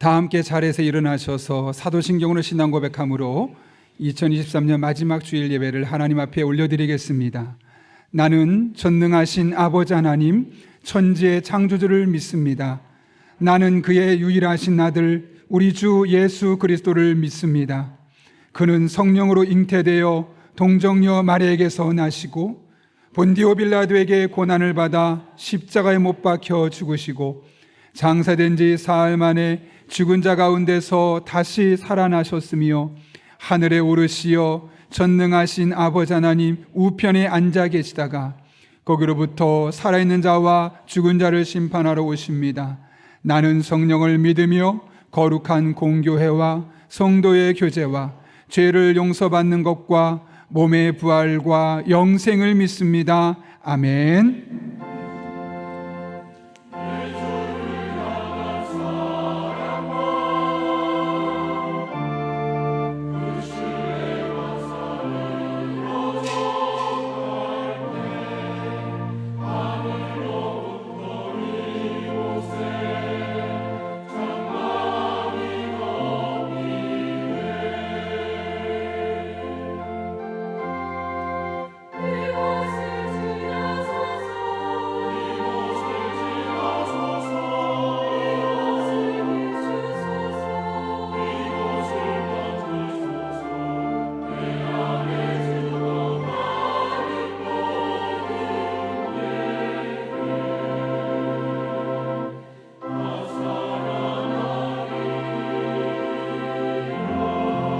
다 함께 자리에서 일어나셔서 사도신경으로 신앙 고백함으로 2023년 마지막 주일 예배를 하나님 앞에 올려드리겠습니다. 나는 전능하신 아버지 하나님 천지의 창조주를 믿습니다. 나는 그의 유일하신 아들 우리 주 예수 그리스도를 믿습니다. 그는 성령으로 잉태되어 동정녀 마리아에게서 나시고 본디오 빌라도에게 고난을 받아 십자가에 못 박혀 죽으시고 장사된 지 사흘 만에 죽은 자 가운데서 다시 살아나셨으며 하늘에 오르시어 전능하신 아버지 하나님 우편에 앉아 계시다가 거기로부터 살아있는 자와 죽은 자를 심판하러 오십니다. 나는 성령을 믿으며 거룩한 공교회와 성도의 교제와 죄를 용서받는 것과 몸의 부활과 영생을 믿습니다. 아멘.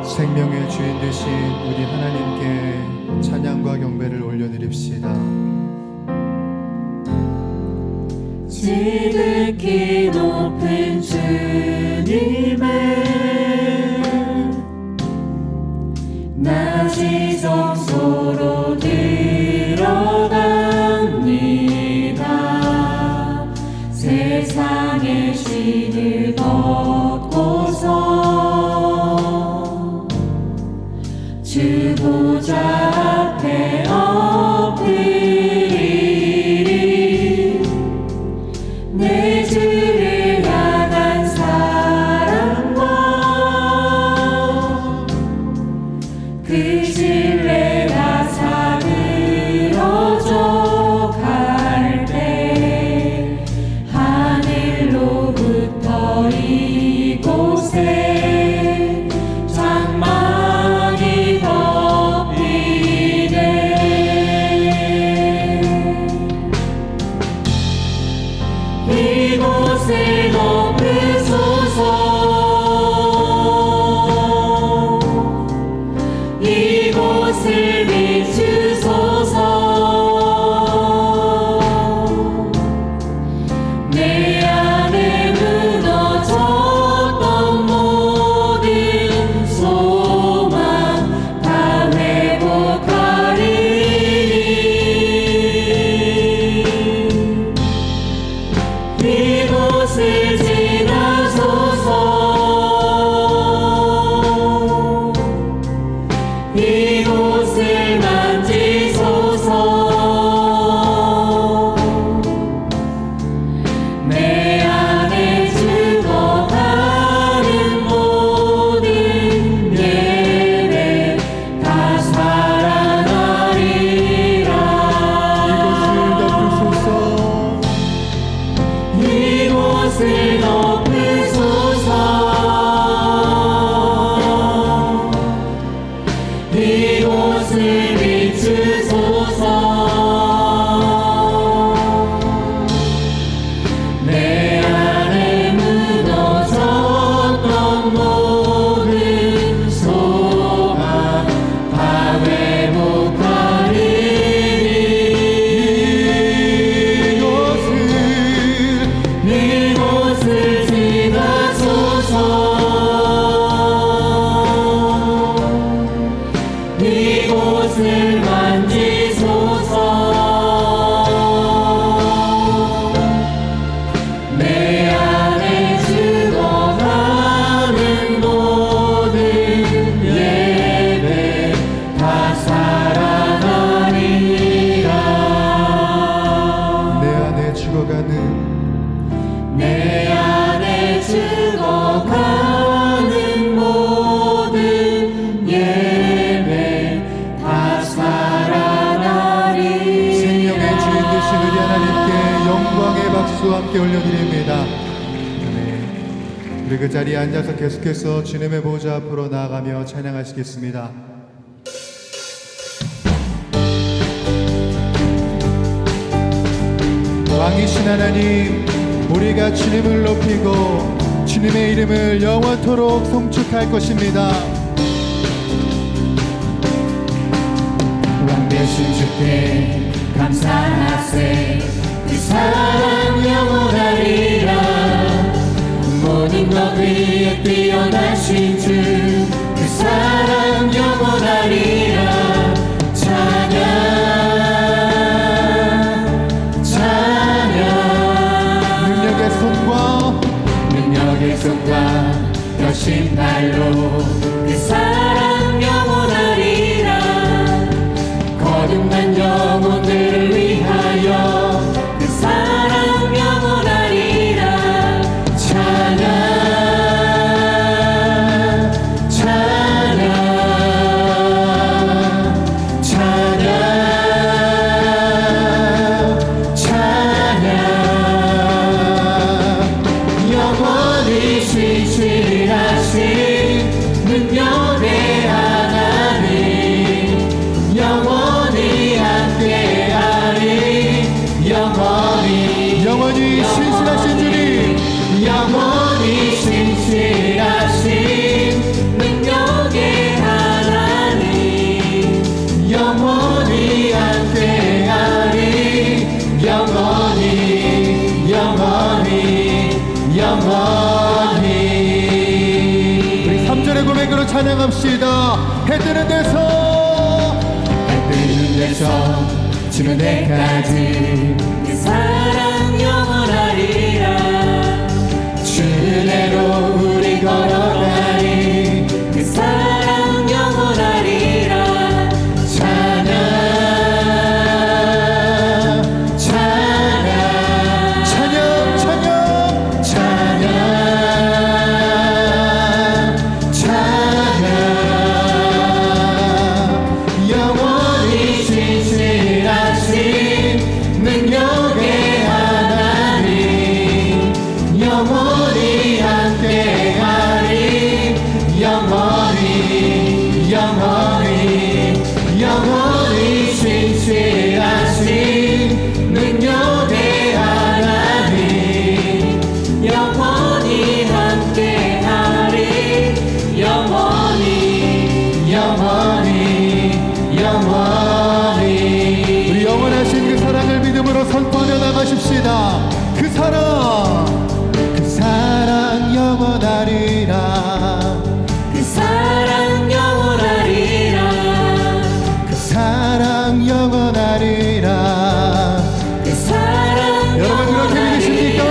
생명의 주인 되신 우리 하나님께 찬양과 경배를 올려드립시다. 지극히 높은 주님의 낮은 성소로 들어갑니다. 세상의 신을 벗고서 주 보좌 앞에 엎드리리. 내 주를 향한 사랑과 그 신뢰가 사그러져 갈 때 하늘로부터 이곳에 장막이 덮이리라. 우리 그 자리에 앉아서 계속해서 주님의 보좌 앞으로 나아가며 찬양하시겠습니다. 왕이신 하나님, 우리가 주님을 높이고 주님의 이름을 영원토록 송축할 것입니다. 왕 되신 주께 감사하세. 그 사랑 영원하리라. 모든 것 위에 뛰어나신 주, 그 사랑 영원하리라. 찬양 찬양. 능력의 손과 능력의 손과 여신 발로 그 사랑 영원하리라. 거듭난 영혼들을 위하여 그 사랑 영원하리라. 찬양 찬양 찬양 찬양. 영원히 신실하신 능력의 하나님, 영원히 함께하리. 영원히 신실하신 주님, 영원히 신실하신 능력의 하나님, 영원히 함께하리. 영원히 우리 3절의 고백으로 찬양합시다. 해 뜨는 데서 지는 데까지 그 사랑 영원하리라. 주 은혜로 우리 걸어가리. 그 사랑 영원하리라. 찬양 찬양 찬양 찬양 찬양 찬양. 영원히 신실하신 능력의 하나님, 영원히 함께하리. 영원히 신실하신 능력의 하나님, 영원히 함께하리. 영원히. 우리 영원하신 그 사랑을 믿음으로 선포하며 나가십시다. 그 사랑 영원하리라. 그 사랑 영원하리라. 그 사랑 영원하리라. 그 사랑 여러분 그렇게 믿으십니까?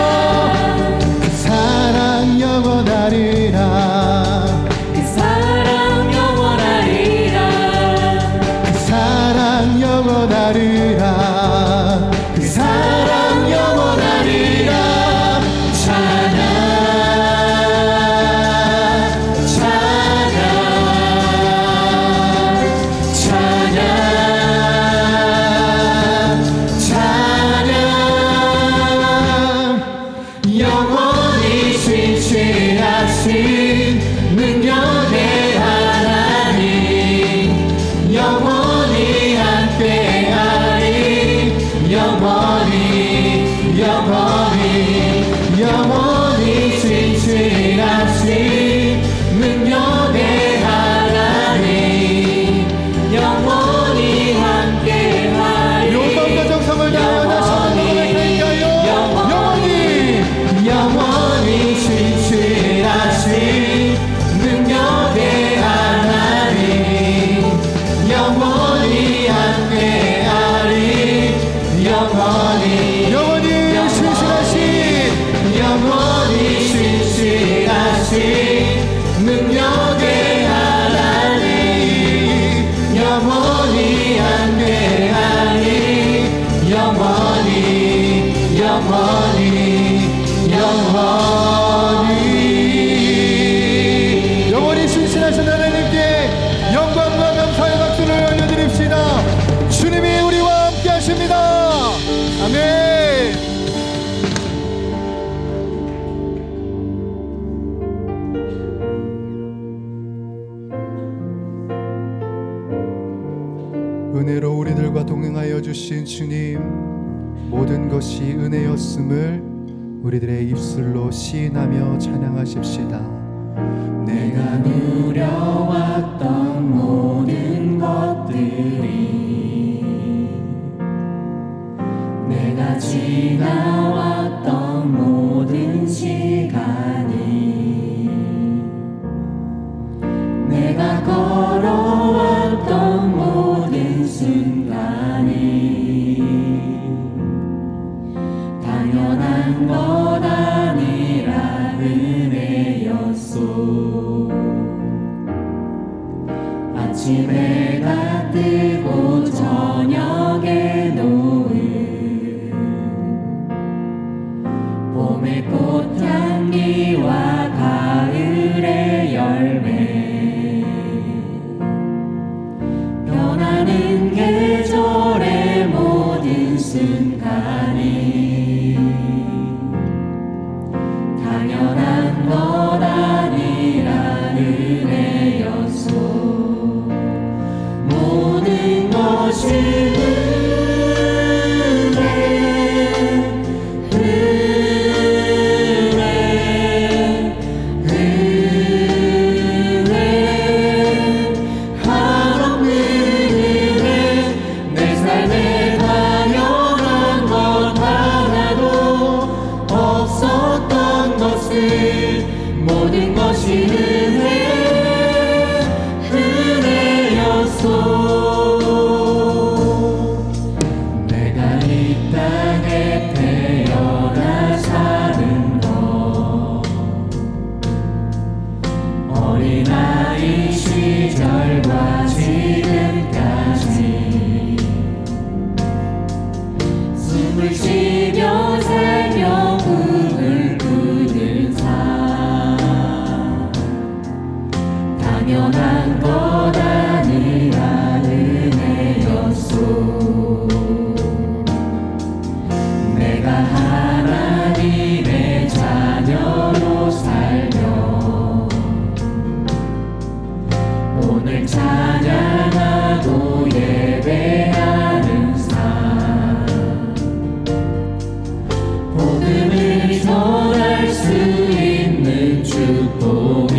그 사랑 영원하리라. 그 사랑 영원하리라. 그 사랑 영원하리라. 그 사랑 영원하리라. 은혜로 우리들과 동행하여 주신 주님, 모든 것이 은혜였음을 우리들의 입술로 시인하며 찬양하십시다. 내가 누려왔던 모든 것들이, 내가 지나왔던 모든 시간이, 내가 걸어왔던 모든 순간이 당연한 것 아니라 은혜였소. 아침 해가 뜨고 저녁에 노을, 봄의 꽃향기와 가을의 열매, 변하는 계절의 모든 순간이 당연한 것 아니라 은혜였소. 모든 것이 모든 것이 은혜였소. 내가 이 땅에 태어나 사는 것, 어린아이 시절과 지금까지 숨을 쉬며 살며 꿈을 꾸는 당연한 것 아니라 은혜였소. 내가 하나님의 자녀로 살며 오늘 찬양하고 예배하는 삶, 복음을 전할 수 있는 축복이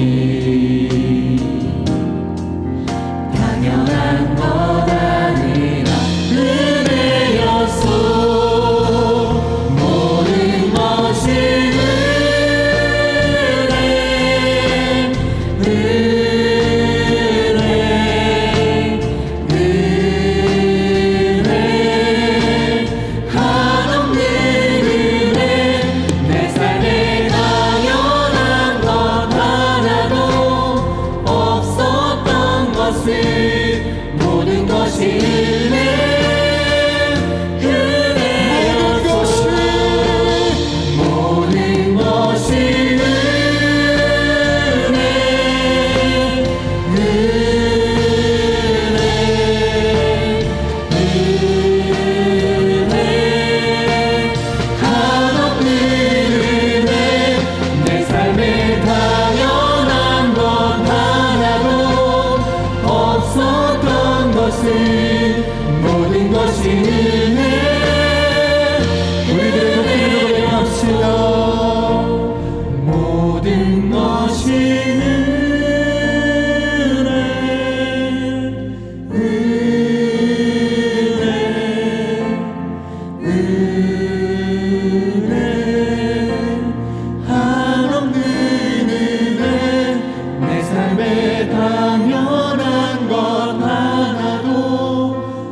당연한 것 아니라 은혜였소. 모든 것이 은혜 한없는 은혜. 내 삶에 당연한 것 하나도 없었던 것을 모든 것이 은혜였소. 모든 것이 은혜 한없는 은혜. 내 삶에 당연한 것 하나도 없었던 것을 모든 것이 은혜. 우리들의 노래로 고백합시다. 모든 것이 은혜 한없는 은혜. 내 삶에 당연한 것 하나도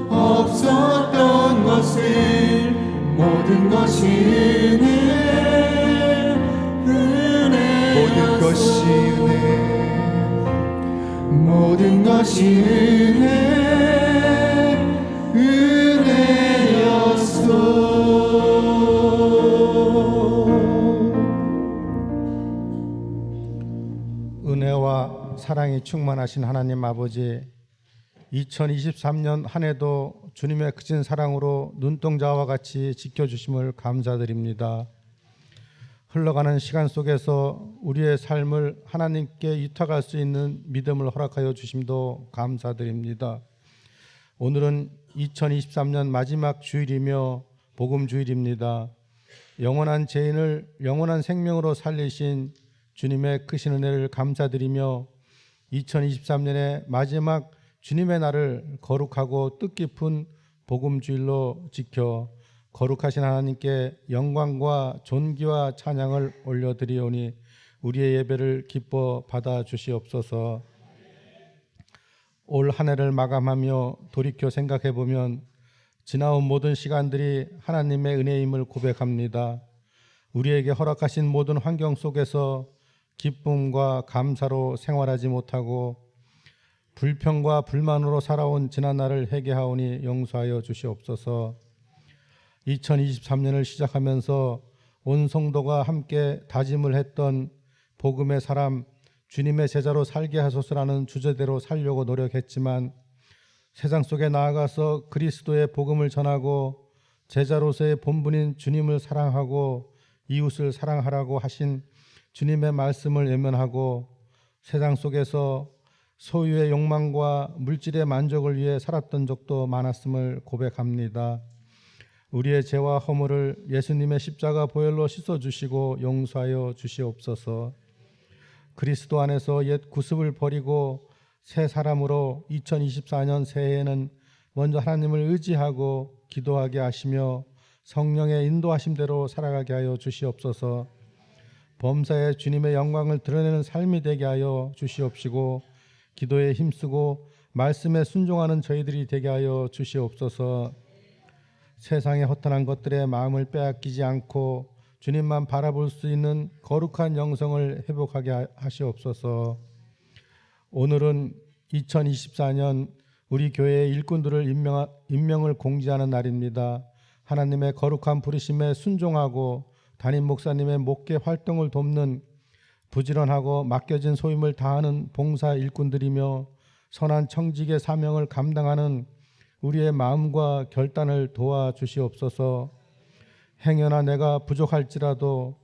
없었던 것을 모든 것이 모든 것이 은혜, 모든 것이 은혜였소. 은혜와 사랑이 충만하신 하나님 아버지, 2023년 한 해도 주님의 크신 사랑으로 눈동자와 같이 지켜주심을 감사드립니다. 흘러가는 시간 속에서 우리의 삶을 하나님께 위탁할 수 있는 믿음을 허락하여 주심도 감사드립니다. 오늘은 2023년 마지막 주일이며 복음 주일입니다. 영원한 죄인을 영원한 생명으로 살리신 주님의 크신 은혜를 감사드리며 2023년의 마지막 주님의 날을 거룩하고 뜻깊은 복음 주일로 지켜 거룩하신 하나님께 영광과 존귀와 찬양을 올려드리오니 우리의 예배를 기뻐 받아 주시옵소서. 올 한 해를 마감하며 돌이켜 생각해 보면 지나온 모든 시간들이 하나님의 은혜임을 고백합니다. 우리에게 허락하신 모든 환경 속에서 기쁨과 감사로 생활하지 못하고 불평과 불만으로 살아온 지난날을 회개하오니 용서하여 주시옵소서. 2023년을 시작하면서 온 성도가 함께 다짐을 했던 복음의 사람, 주님의 제자로 살게 하소서라는 주제대로 살려고 노력했지만 세상 속에 나아가서 그리스도의 복음을 전하고 제자로서의 본분인 주님을 사랑하고 이웃을 사랑하라고 하신 주님의 말씀을 외면하고 세상 속에서 소유의 욕망과 물질의 만족을 위해 살았던 적도 많았음을 고백합니다. 우리의 죄와 허물을 예수님의 십자가 보혈로 씻어주시고 용서하여 주시옵소서. 그리스도 안에서 옛 구습을 버리고 새 사람으로 2024년 새해에는 먼저 하나님을 의지하고 기도하게 하시며 성령의 인도하심대로 살아가게 하여 주시옵소서. 범사에 주님의 영광을 드러내는 삶이 되게 하여 주시옵시고 기도에 힘쓰고 말씀에 순종하는 저희들이 되게 하여 주시옵소서. 세상의 허탄한 것들에 마음을 빼앗기지 않고 주님만 바라볼 수 있는 거룩한 영성을 회복하게 하시옵소서. 오늘은 2024년 우리 교회의 일꾼들을 임명을 공지하는 날입니다. 하나님의 거룩한 부르심에 순종하고 담임 목사님의 목회 활동을 돕는 부지런하고 맡겨진 소임을 다하는 봉사 일꾼들이며 선한 청직의 사명을 감당하는 우리의 마음과 결단을 도와주시옵소서. 행여나 내가 부족할지라도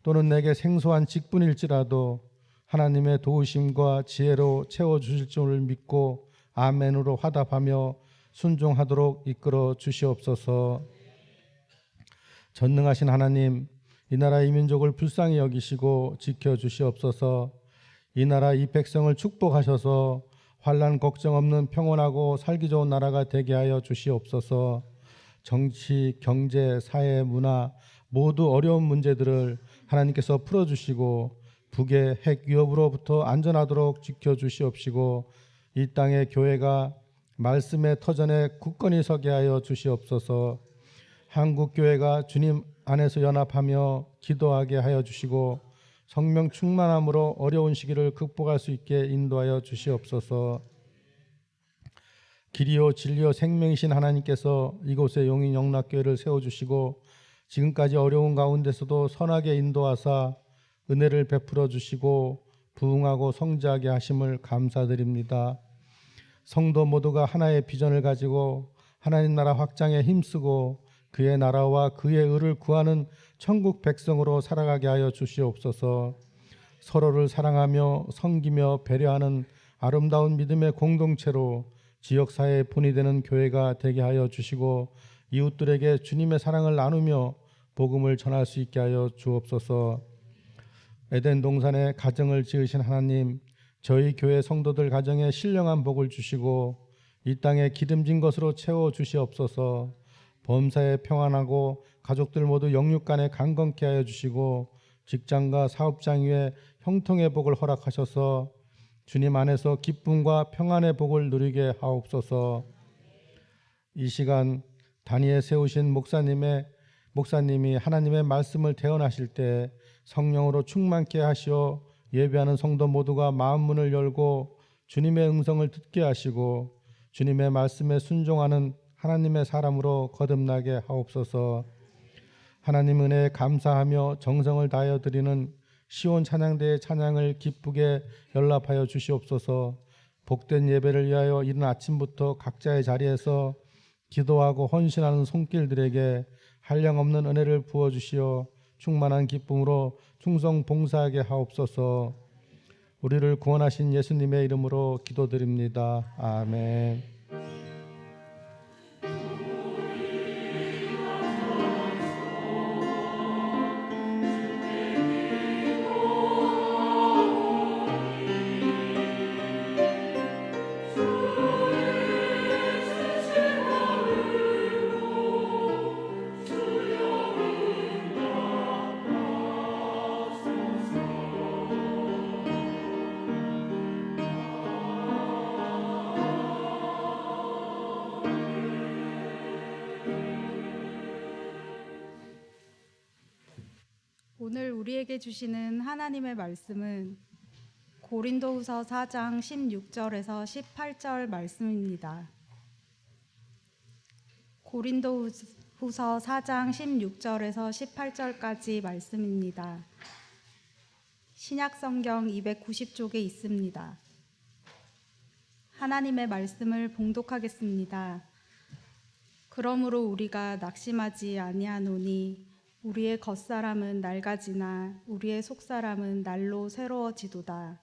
또는 내게 생소한 직분일지라도 하나님의 도우심과 지혜로 채워주실 줄을 믿고 아멘으로 화답하며 순종하도록 이끌어 주시옵소서. 전능하신 하나님, 이 나라 이 민족을 불쌍히 여기시고 지켜주시옵소서. 이 나라 이 백성을 축복하셔서 환난 걱정 없는 평온하고 살기 좋은 나라가 되게 하여 주시옵소서. 정치, 경제, 사회, 문화 모두 어려운 문제들을 하나님께서 풀어주시고 북의 핵 위협으로부터 안전하도록 지켜주시옵시고 이 땅의 교회가 말씀의 터전에 굳건히 서게 하여 주시옵소서. 한국 교회가 주님 안에서 연합하며 기도하게 하여 주시고 성령 충만함으로 어려운 시기를 극복할 수 있게 인도하여 주시옵소서. 길이요 진리요 생명이신 하나님께서 이곳에 용인 영락교회를 세워주시고 지금까지 어려운 가운데서도 선하게 인도하사 은혜를 베풀어 주시고 부흥하고 성장하게 하심을 감사드립니다. 성도 모두가 하나의 비전을 가지고 하나님 나라 확장에 힘쓰고 그의 나라와 그의 의를 구하는 천국 백성으로 살아가게 하여 주시옵소서. 서로를 사랑하며 섬기며 배려하는 아름다운 믿음의 공동체로 지역사회의 본이 되는 교회가 되게 하여 주시고 이웃들에게 주님의 사랑을 나누며 복음을 전할 수 있게 하여 주옵소서. 에덴 동산에 가정을 지으신 하나님, 저희 교회 성도들 가정에 신령한 복을 주시고 이 땅에 기름진 것으로 채워 주시옵소서. 범사에 평안하고 가족들 모두 영육간에 강건케 하여 주시고 직장과 사업장 위에 형통의 복을 허락하셔서 주님 안에서 기쁨과 평안의 복을 누리게 하옵소서. 이 시간 단위에 세우신 목사님이 하나님의 말씀을 대언하실 때 성령으로 충만케 하시어 예배하는 성도 모두가 마음 문을 열고 주님의 음성을 듣게 하시고 주님의 말씀에 순종하는 하나님의 사람으로 거듭나게 하옵소서. 하나님 은혜에 감사하며 정성을 다하여 드리는 시온 찬양대의 찬양을 기쁘게 연락하여 주시옵소서. 복된 예배를 위하여 이른 아침부터 각자의 자리에서 기도하고 헌신하는 손길들에게 한량없는 은혜를 부어주시어 충만한 기쁨으로 충성 봉사하게 하옵소서. 우리를 구원하신 예수님의 이름으로 기도드립니다. 아멘. 오늘 우리에게 주시는 하나님의 말씀은 고린도후서 4장 16절에서 18절 말씀입니다. 고린도후서 4장 16절에서 18절까지 말씀입니다. 신약성경 290쪽에 있습니다. 하나님의 말씀을 봉독하겠습니다. 그러므로 우리가 낙심하지 아니하노니 우리의 겉사람은 낡아지나 우리의 속사람은 날로 새로워지도다.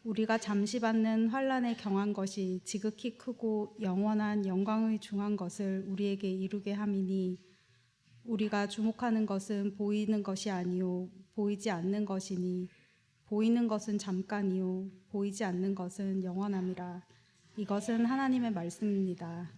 우리가 잠시 받는 환난에 경한 것이 지극히 크고 영원한 영광의 중한 것을 우리에게 이루게 함이니 우리가 주목하는 것은 보이는 것이 아니요 보이지 않는 것이니 보이는 것은 잠깐이요 보이지 않는 것은 영원함이라. 이것은 하나님의 말씀입니다.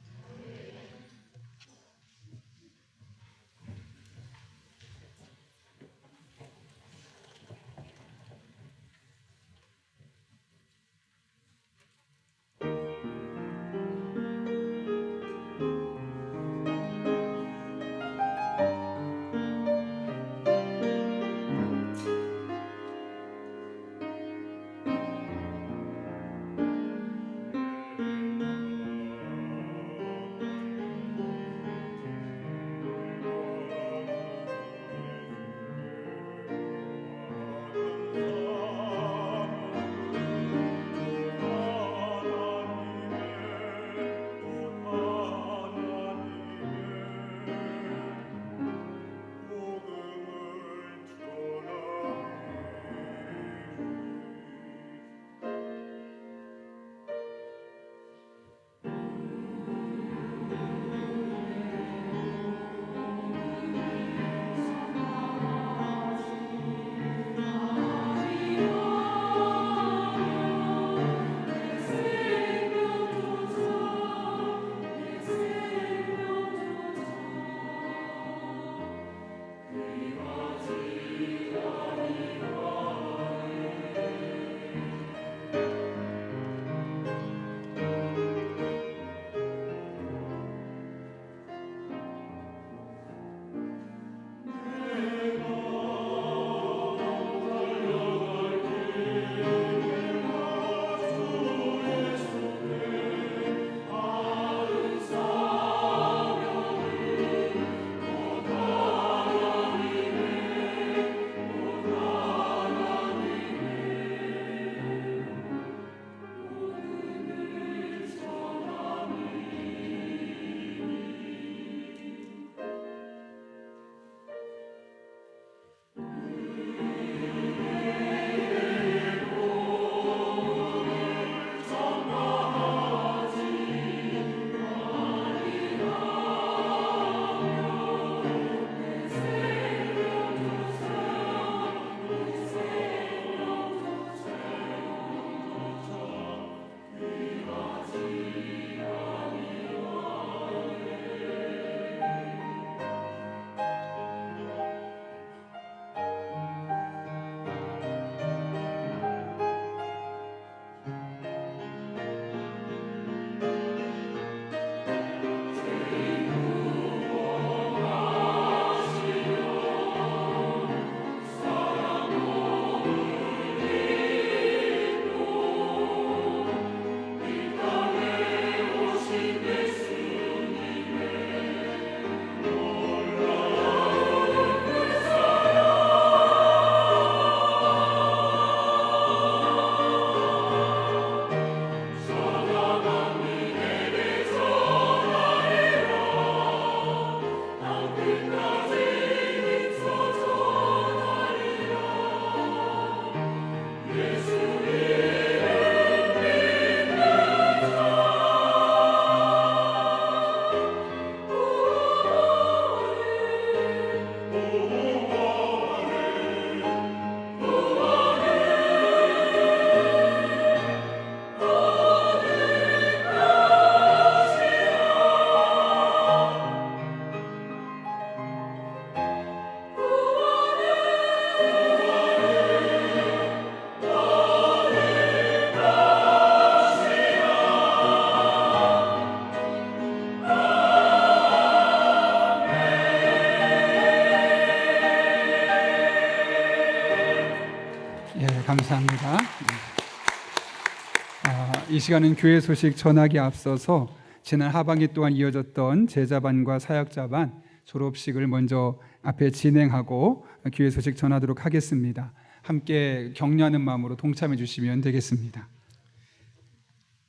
이 시간은 교회 소식 전하기에 앞서서 지난 하반기 동안 이어졌던 제자반과 사역자반 졸업식을 먼저 앞에 진행하고 교회 소식 전하도록 하겠습니다. 함께 격려하는 마음으로 동참해 주시면 되겠습니다.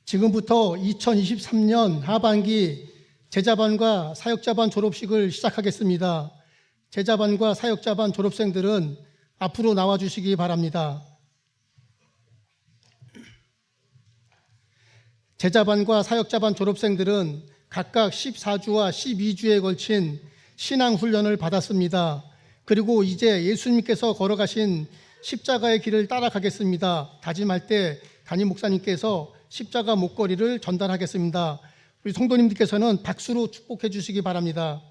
지금부터 2023년 하반기 제자반과 사역자반 졸업식을 시작하겠습니다. 제자반과 사역자반 졸업생들은 앞으로 나와 주시기 바랍니다. 제자반과 사역자반 졸업생들은 각각 14주와 12주에 걸친 신앙훈련을 받았습니다. 그리고 이제 예수님께서 걸어가신 십자가의 길을 따라가겠습니다. 다짐할 때 담임 목사님께서 십자가 목걸이를 전달하겠습니다. 우리 성도님들께서는 박수로 축복해 주시기 바랍니다.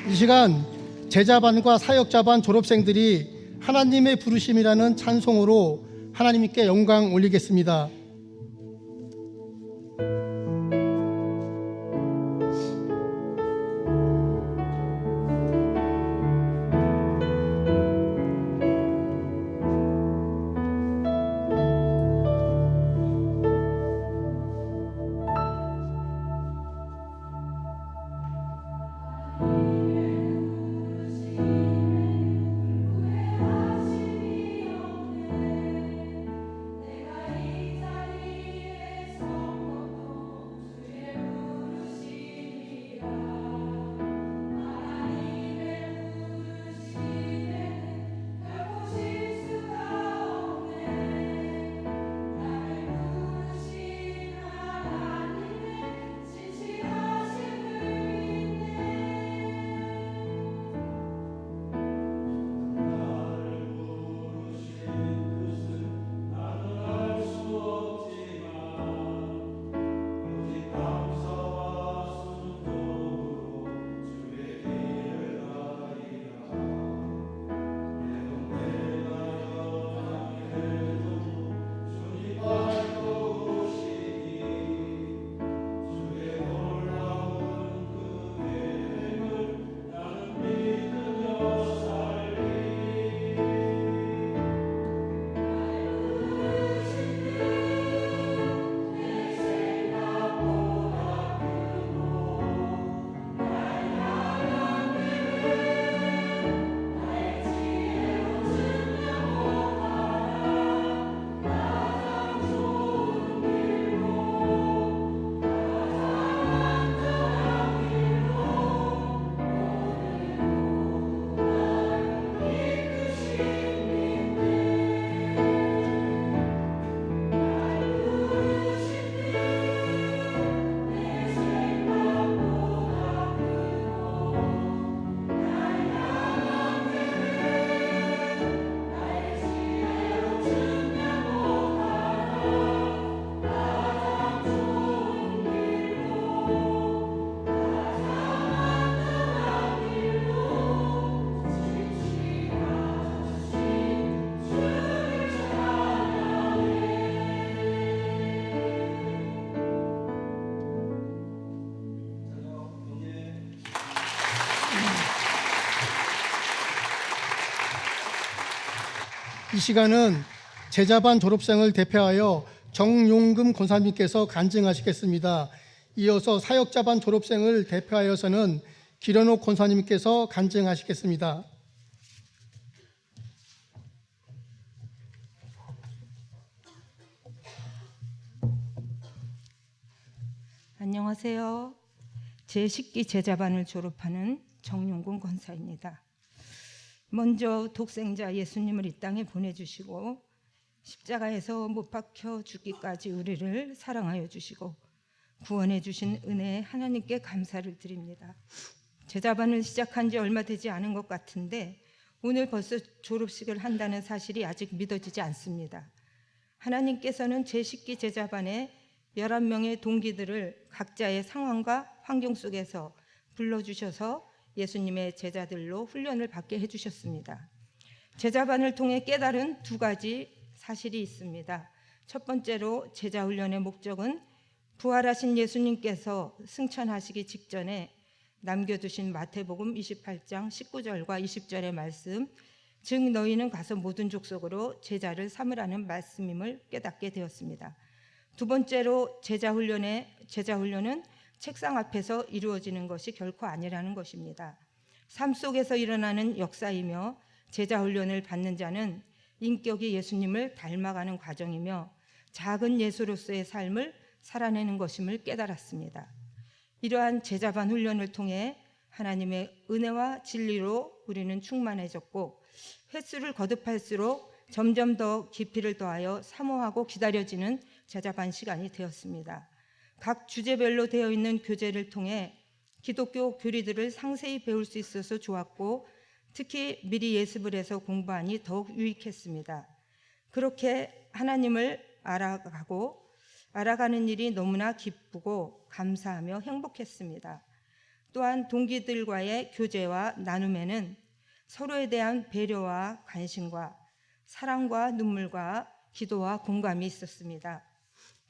이 시간 제자반과 사역자반 졸업생들이 하나님의 부르심이라는 찬송으로 하나님께 영광 올리겠습니다. 내가 이 이 시간은 제자반 졸업생을 대표하여 정용금 권사님께서 간증하시겠습니다. 이어서 사역자반 졸업생을 대표하여서는 기련옥 권사님께서 간증하시겠습니다. 안녕하세요. 제10기 제자반을 졸업하는 정용근 권사입니다. 먼저 독생자 예수님을 이 땅에 보내주시고 십자가에서 못 박혀 죽기까지 우리를 사랑하여 주시고 구원해 주신 은혜에 하나님께 감사를 드립니다. 제자반을 시작한 지 얼마 되지 않은 것 같은데 오늘 벌써 졸업식을 한다는 사실이 아직 믿어지지 않습니다. 하나님께서는 제10기 제자반에 11명의 동기들을 각자의 상황과 환경 속에서 불러주셔서 예수님의 제자들로 훈련을 받게 해주셨습니다. 제자반을 통해 깨달은 두 가지 사실이 있습니다. 첫 번째로 제자훈련의 목적은 부활하신 예수님께서 승천하시기 직전에 남겨두신 마태복음 28장 19절과 20절의 말씀, 즉 너희는 가서 모든 족속으로 제자를 삼으라는 말씀임을 깨닫게 되었습니다. 두 번째로 제자훈련은 책상 앞에서 이루어지는 것이 결코 아니라는 것입니다. 삶 속에서 일어나는 역사이며 제자훈련을 받는 자는 인격이 예수님을 닮아가는 과정이며 작은 예수로서의 삶을 살아내는 것임을 깨달았습니다. 이러한 제자반 훈련을 통해 하나님의 은혜와 진리로 우리는 충만해졌고 횟수를 거듭할수록 점점 더 깊이를 더하여 사모하고 기다려지는 제자반 시간이 되었습니다. 각 주제별로 되어 있는 교재를 통해 기독교 교리들을 상세히 배울 수 있어서 좋았고 특히 미리 예습을 해서 공부하니 더욱 유익했습니다. 그렇게 하나님을 알아가는 일이 너무나 기쁘고 감사하며 행복했습니다. 또한 동기들과의 교제와 나눔에는 서로에 대한 배려와 관심과 사랑과 눈물과 기도와 공감이 있었습니다.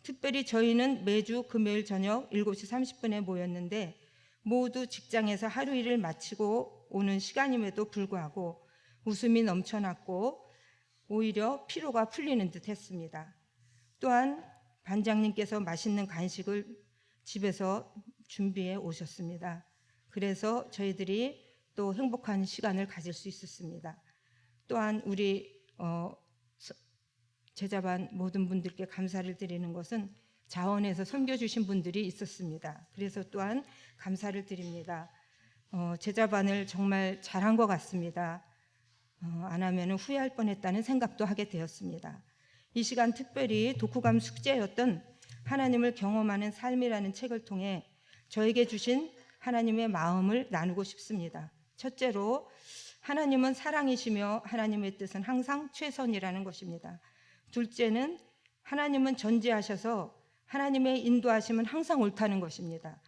특별히 저희는 매주 금요일 저녁 7시 30분에 모였는데 모두 직장에서 하루 일을 마치고 오는 시간임에도 불구하고 웃음이 넘쳐났고 오히려 피로가 풀리는 듯 했습니다. 또한 반장님께서 맛있는 간식을 집에서 준비해 오셨습니다. 그래서 저희들이 또 행복한 시간을 가질 수 있었습니다. 또한 우리 제자반 모든 분들께 감사를 드리는 것은 자원해서 섬겨주신 분들이 있었습니다. 그래서 또한 감사를 드립니다. 제자반을 정말 잘한 것 같습니다. 안 하면 후회할 뻔했다는 생각도 하게 되었습니다. 이 시간 특별히 독후감 숙제였던 하나님을 경험하는 삶이라는 책을 통해 저에게 주신 하나님의 마음을 나누고 싶습니다. 첫째로 하나님은 사랑이시며 하나님의 뜻은 항상 최선이라는 것입니다. 둘째는 하나님은 전지하셔서 하나님의 인도하심은 항상 옳다는 것입니다.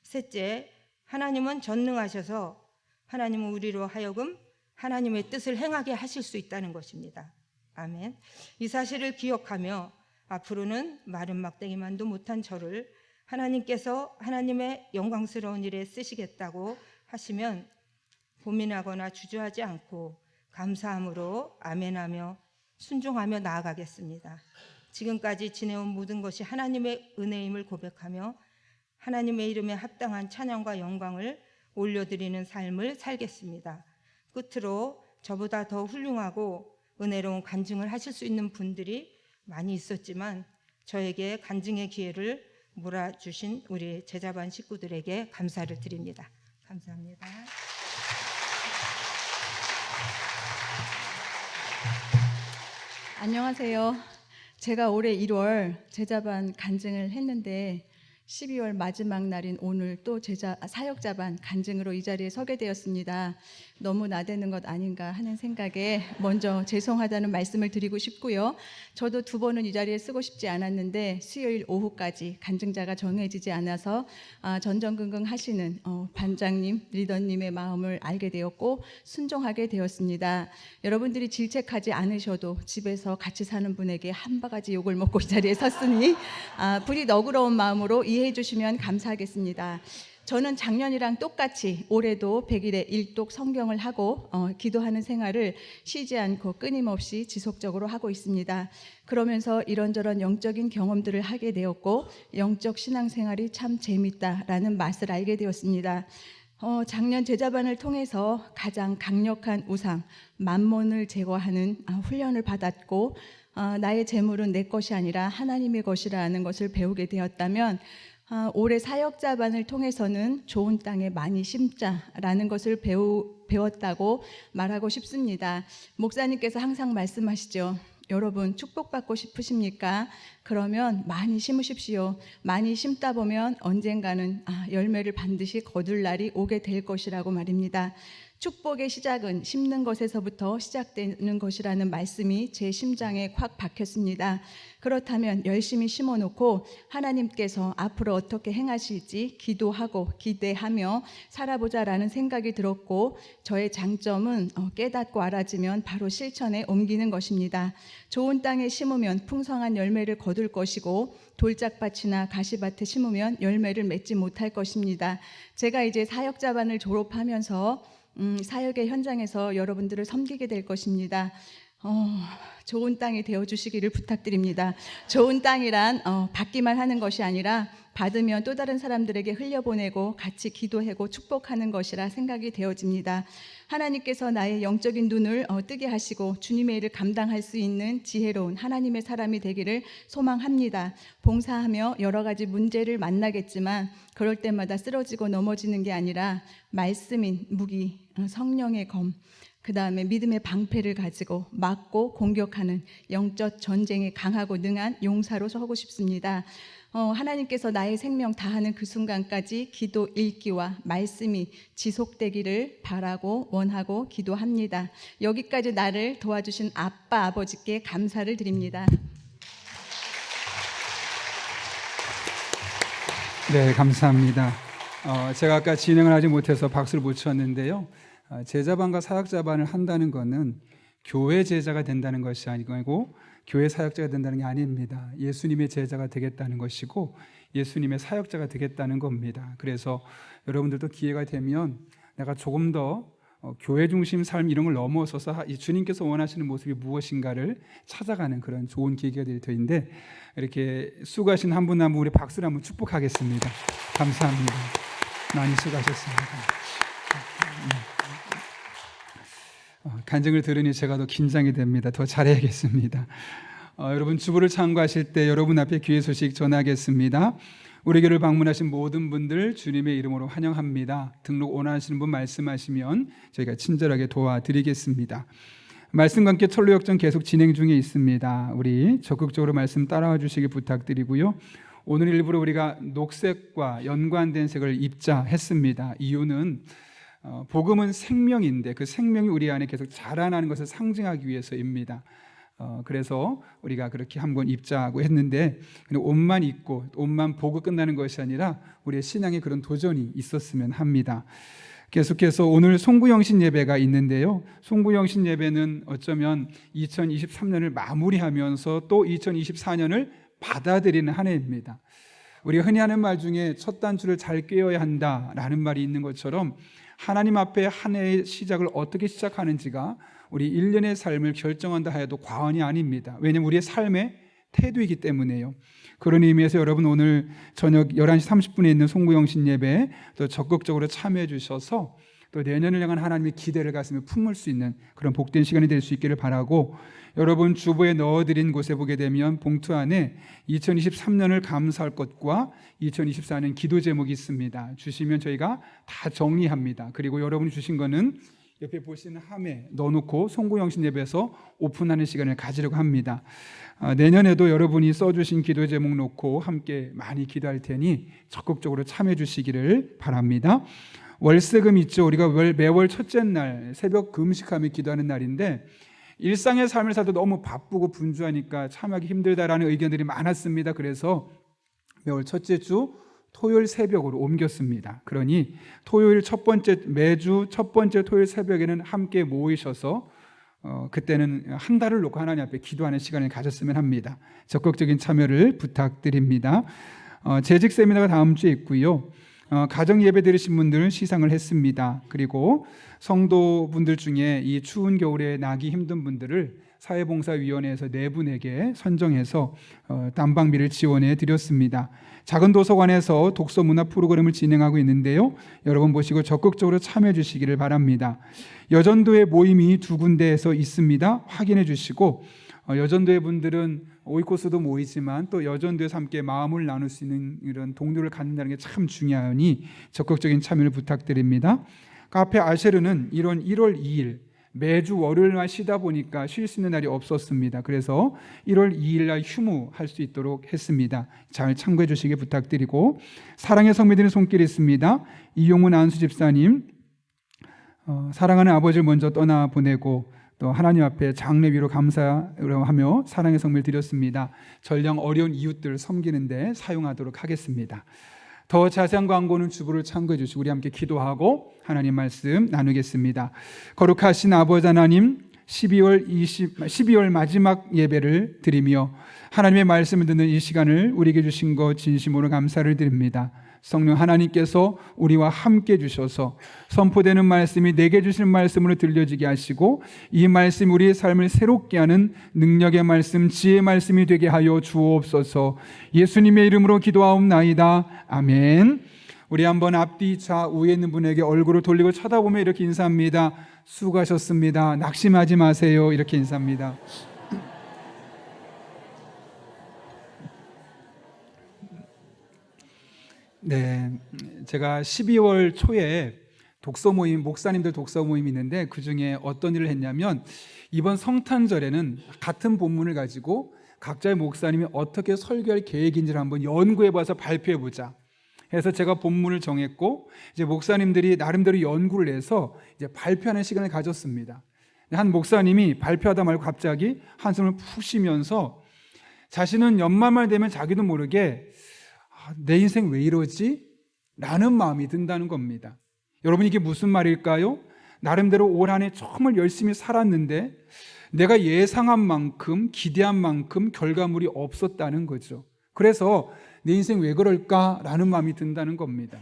셋째, 하나님은 전능하셔서 하나님은 우리로 하여금 하나님의 뜻을 행하게 하실 수 있다는 것입니다. 아멘. 이 사실을 기억하며 앞으로는 마른 막대기만도 못한 저를 하나님께서 하나님의 영광스러운 일에 쓰시겠다고 하시면 고민하거나 주저하지 않고 감사함으로 아멘하며 순종하며 나아가겠습니다. 지금까지 지내온 모든 것이 하나님의 은혜임을 고백하며 하나님의 이름에 합당한 찬양과 영광을 올려드리는 삶을 살겠습니다. 끝으로 저보다 더 훌륭하고 은혜로운 간증을 하실 수 있는 분들이 많이 있었지만 저에게 간증의 기회를 몰아주신 우리 제자반 식구들에게 감사를 드립니다. 감사합니다. 안녕하세요. 제가 올해 1월 제자반 간증을 했는데 12월 마지막 날인 오늘 또 사역자반 간증으로 이 자리에 서게 되었습니다. 너무 나대는 것 아닌가 하는 생각에 먼저 죄송하다는 말씀을 드리고 싶고요. 저도 두 번은 이 자리에 쓰고 싶지 않았는데 수요일 오후까지 간증자가 정해지지 않아서 전전긍긍 하시는 반장님, 리더님의 마음을 알게 되었고 순종하게 되었습니다. 여러분들이 질책하지 않으셔도 집에서 같이 사는 분에게 한 바가지 욕을 먹고 이 자리에 섰으니 부디 너그러운 마음으로 이해해 주시면 감사하겠습니다. 저는 작년이랑 똑같이 올해도 100일에 일독 성경을 하고 기도하는 생활을 쉬지 않고 끊임없이 지속적으로 하고 있습니다. 그러면서 이런저런 영적인 경험들을 하게 되었고 영적 신앙생활이 참 재밌다라는 맛을 알게 되었습니다. 작년 제자반을 통해서 가장 강력한 우상, 만몬을 제거하는 훈련을 받았고 나의 재물은 내 것이 아니라 하나님의 것이라는 것을 배우게 되었다면 올해 사역자반을 통해서는 좋은 땅에 많이 심자라는 것을 배웠다고 말하고 싶습니다. 목사님께서 항상 말씀하시죠. 여러분 축복받고 싶으십니까? 그러면 많이 심으십시오. 많이 심다 보면 언젠가는 열매를 반드시 거둘 날이 오게 될 것이라고 말입니다. 축복의 시작은 심는 것에서부터 시작되는 것이라는 말씀이 제 심장에 확 박혔습니다. 그렇다면 열심히 심어놓고 하나님께서 앞으로 어떻게 행하실지 기도하고 기대하며 살아보자라는 생각이 들었고 저의 장점은 깨닫고 알아지면 바로 실천에 옮기는 것입니다. 좋은 땅에 심으면 풍성한 열매를 거둘 것이고 돌짝밭이나 가시밭에 심으면 열매를 맺지 못할 것입니다. 제가 이제 사역자반을 졸업하면서 사역의 현장에서 여러분들을 섬기게 될 것입니다. 좋은 땅이 되어주시기를 부탁드립니다. 좋은 땅이란 받기만 하는 것이 아니라 받으면 또 다른 사람들에게 흘려보내고 같이 기도하고 축복하는 것이라 생각이 되어집니다. 하나님께서 나의 영적인 눈을 뜨게 하시고 주님의 일을 감당할 수 있는 지혜로운 하나님의 사람이 되기를 소망합니다. 봉사하며 여러 가지 문제를 만나겠지만 그럴 때마다 쓰러지고 넘어지는 게 아니라 말씀인 무기, 성령의 검, 그 다음에 믿음의 방패를 가지고 막고 공격하는 영적 전쟁에 강하고 능한 용사로 서고 싶습니다. 하나님께서 나의 생명 다하는 그 순간까지 기도 읽기와 말씀이 지속되기를 바라고 원하고 기도합니다. 여기까지 나를 도와주신 아빠 아버지께 감사를 드립니다. 네, 감사합니다. 제가 아까 진행을 하지 못해서 박수를 못 쳤는데요. 제자반과 사역자반을 한다는 것은 교회 제자가 된다는 것이 아니고 교회 사역자가 된다는 게 아닙니다. 예수님의 제자가 되겠다는 것이고 예수님의 사역자가 되겠다는 겁니다. 그래서 여러분들도 기회가 되면 내가 조금 더 교회 중심 삶 이런 걸 넘어서서 주님께서 원하시는 모습이 무엇인가를 찾아가는 그런 좋은 계기가 될 터인데 이렇게 수고하신 한 분 한 분 우리 박수로 한번 축복하겠습니다. 감사합니다. 많이 수고하셨습니다. 간증을 들으니 제가 더 긴장이 됩니다. 더 잘해야겠습니다. 여러분 주보를 참고하실 때 여러분 앞에 귀의 소식 전하겠습니다. 우리 교회를 방문하신 모든 분들 주님의 이름으로 환영합니다. 등록 원하시는 분 말씀하시면 저희가 친절하게 도와드리겠습니다. 말씀과 함께 철로 역정 계속 진행 중에 있습니다. 우리 적극적으로 말씀 따라와 주시기 부탁드리고요. 오늘 일부러 우리가 녹색과 연관된 색을 입자했습니다. 이유는 복음은 생명인데 그 생명이 우리 안에 계속 자라나는 것을 상징하기 위해서입니다. 그래서 우리가 그렇게 한번 입자하고 했는데 옷만 입고 옷만 보고 끝나는 것이 아니라 우리의 신앙에 그런 도전이 있었으면 합니다. 계속해서 오늘 송구영신 예배가 있는데요. 송구영신 예배는 어쩌면 2023년을 마무리하면서 또 2024년을 받아들이는 한 해입니다. 우리가 흔히 하는 말 중에 첫 단추를 잘 꿰어야 한다라는 말이 있는 것처럼 하나님 앞에 한 해의 시작을 어떻게 시작하는지가 우리 1년의 삶을 결정한다 해도 과언이 아닙니다. 왜냐하면 우리의 삶의 태도이기 때문에요. 그런 의미에서 여러분 오늘 저녁 11시 30분에 있는 송구영신 예배에 또 적극적으로 참여해 주셔서 또 내년을 향한 하나님의 기대를 가슴에 품을 수 있는 그런 복된 시간이 될 수 있기를 바라고 여러분 주보에 넣어드린 곳에 보게 되면 봉투 안에 2023년을 감사할 것과 2024년 기도 제목이 있습니다. 주시면 저희가 다 정리합니다. 그리고 여러분이 주신 거는 옆에 보시는 함에 넣어놓고 송구영신 예배에서 오픈하는 시간을 가지려고 합니다. 내년에도 여러분이 써주신 기도 제목 놓고 함께 많이 기도할 테니 적극적으로 참여해 주시기를 바랍니다. 월세금 있죠. 우리가 매월 첫째 날 새벽 금식하며 기도하는 날인데 일상의 삶을 살도 너무 바쁘고 분주하니까 참여하기 힘들다라는 의견들이 많았습니다. 그래서 매월 첫째 주 토요일 새벽으로 옮겼습니다. 그러니 토요일 매주 첫 번째 토요일 새벽에는 함께 모이셔서 그때는 한 달을 놓고 하나님 앞에 기도하는 시간을 가졌으면 합니다. 적극적인 참여를 부탁드립니다. 재직 세미나가 다음 주에 있고요. 가정 예배 드리신 분들 시상을 했습니다. 그리고 성도분들 중에 이 추운 겨울에 나기 힘든 분들을 사회봉사위원회에서 4분에게 선정해서 난방비를 지원해 드렸습니다. 작은 도서관에서 독서 문화 프로그램을 진행하고 있는데요. 여러분 보시고 적극적으로 참여해 주시기를 바랍니다. 여전도회 모임이 2군데에서 있습니다. 확인해 주시고 여전도회 분들은 오이코스도 모이지만 또 여전도에서 함께 마음을 나눌 수 있는 이런 동료를 갖는다는 게 참 중요하니 적극적인 참여를 부탁드립니다. 카페 아쉐르는 이런 1월 2일 매주 월요일만 쉬다 보니까 쉴 수 있는 날이 없었습니다. 그래서 1월 2일 날 휴무할 수 있도록 했습니다. 잘 참고해 주시기 부탁드리고, 사랑의 성미들의 손길이 있습니다. 이용훈 안수 집사님, 사랑하는 아버지를 먼저 떠나보내고 또 하나님 앞에 장례 위로 감사하며 사랑의 성미를 드렸습니다. 전령 어려운 이웃들을 섬기는데 사용하도록 하겠습니다. 더 자세한 광고는 주부를 참고해 주시고 우리 함께 기도하고 하나님 말씀 나누겠습니다. 거룩하신 아버지 하나님, 12월 마지막 예배를 드리며 하나님의 말씀을 듣는 이 시간을 우리에게 주신 것 진심으로 감사를 드립니다. 성령 하나님께서 우리와 함께 해 주셔서 선포되는 말씀이 내게 주신 말씀으로 들려지게 하시고 이 말씀 우리의 삶을 새롭게 하는 능력의 말씀, 지혜의 말씀이 되게 하여 주옵소서. 예수님의 이름으로 기도하옵나이다. 아멘. 우리 한번 앞뒤 좌우에 있는 분에게 얼굴을 돌리고 쳐다보며 이렇게 인사합니다. 수고하셨습니다. 낙심하지 마세요. 이렇게 인사합니다. 네, 제가 12월 초에 독서 모임, 목사님들 독서 모임이 있는데 그 중에 어떤 일을 했냐면 이번 성탄절에는 같은 본문을 가지고 각자의 목사님이 어떻게 설교할 계획인지를 한번 연구해봐서 발표해보자 해서 제가 본문을 정했고 이제 목사님들이 나름대로 연구를 해서 이제 발표하는 시간을 가졌습니다. 한 목사님이 발표하다 말고 갑자기 한숨을 푹 쉬면서 자신은 연말만 되면 자기도 모르게 내 인생 왜 이러지? 라는 마음이 든다는 겁니다. 여러분, 이게 무슨 말일까요? 나름대로 올 한 해 정말 열심히 살았는데 내가 예상한 만큼, 기대한 만큼 결과물이 없었다는 거죠. 그래서 내 인생 왜 그럴까라는 마음이 든다는 겁니다.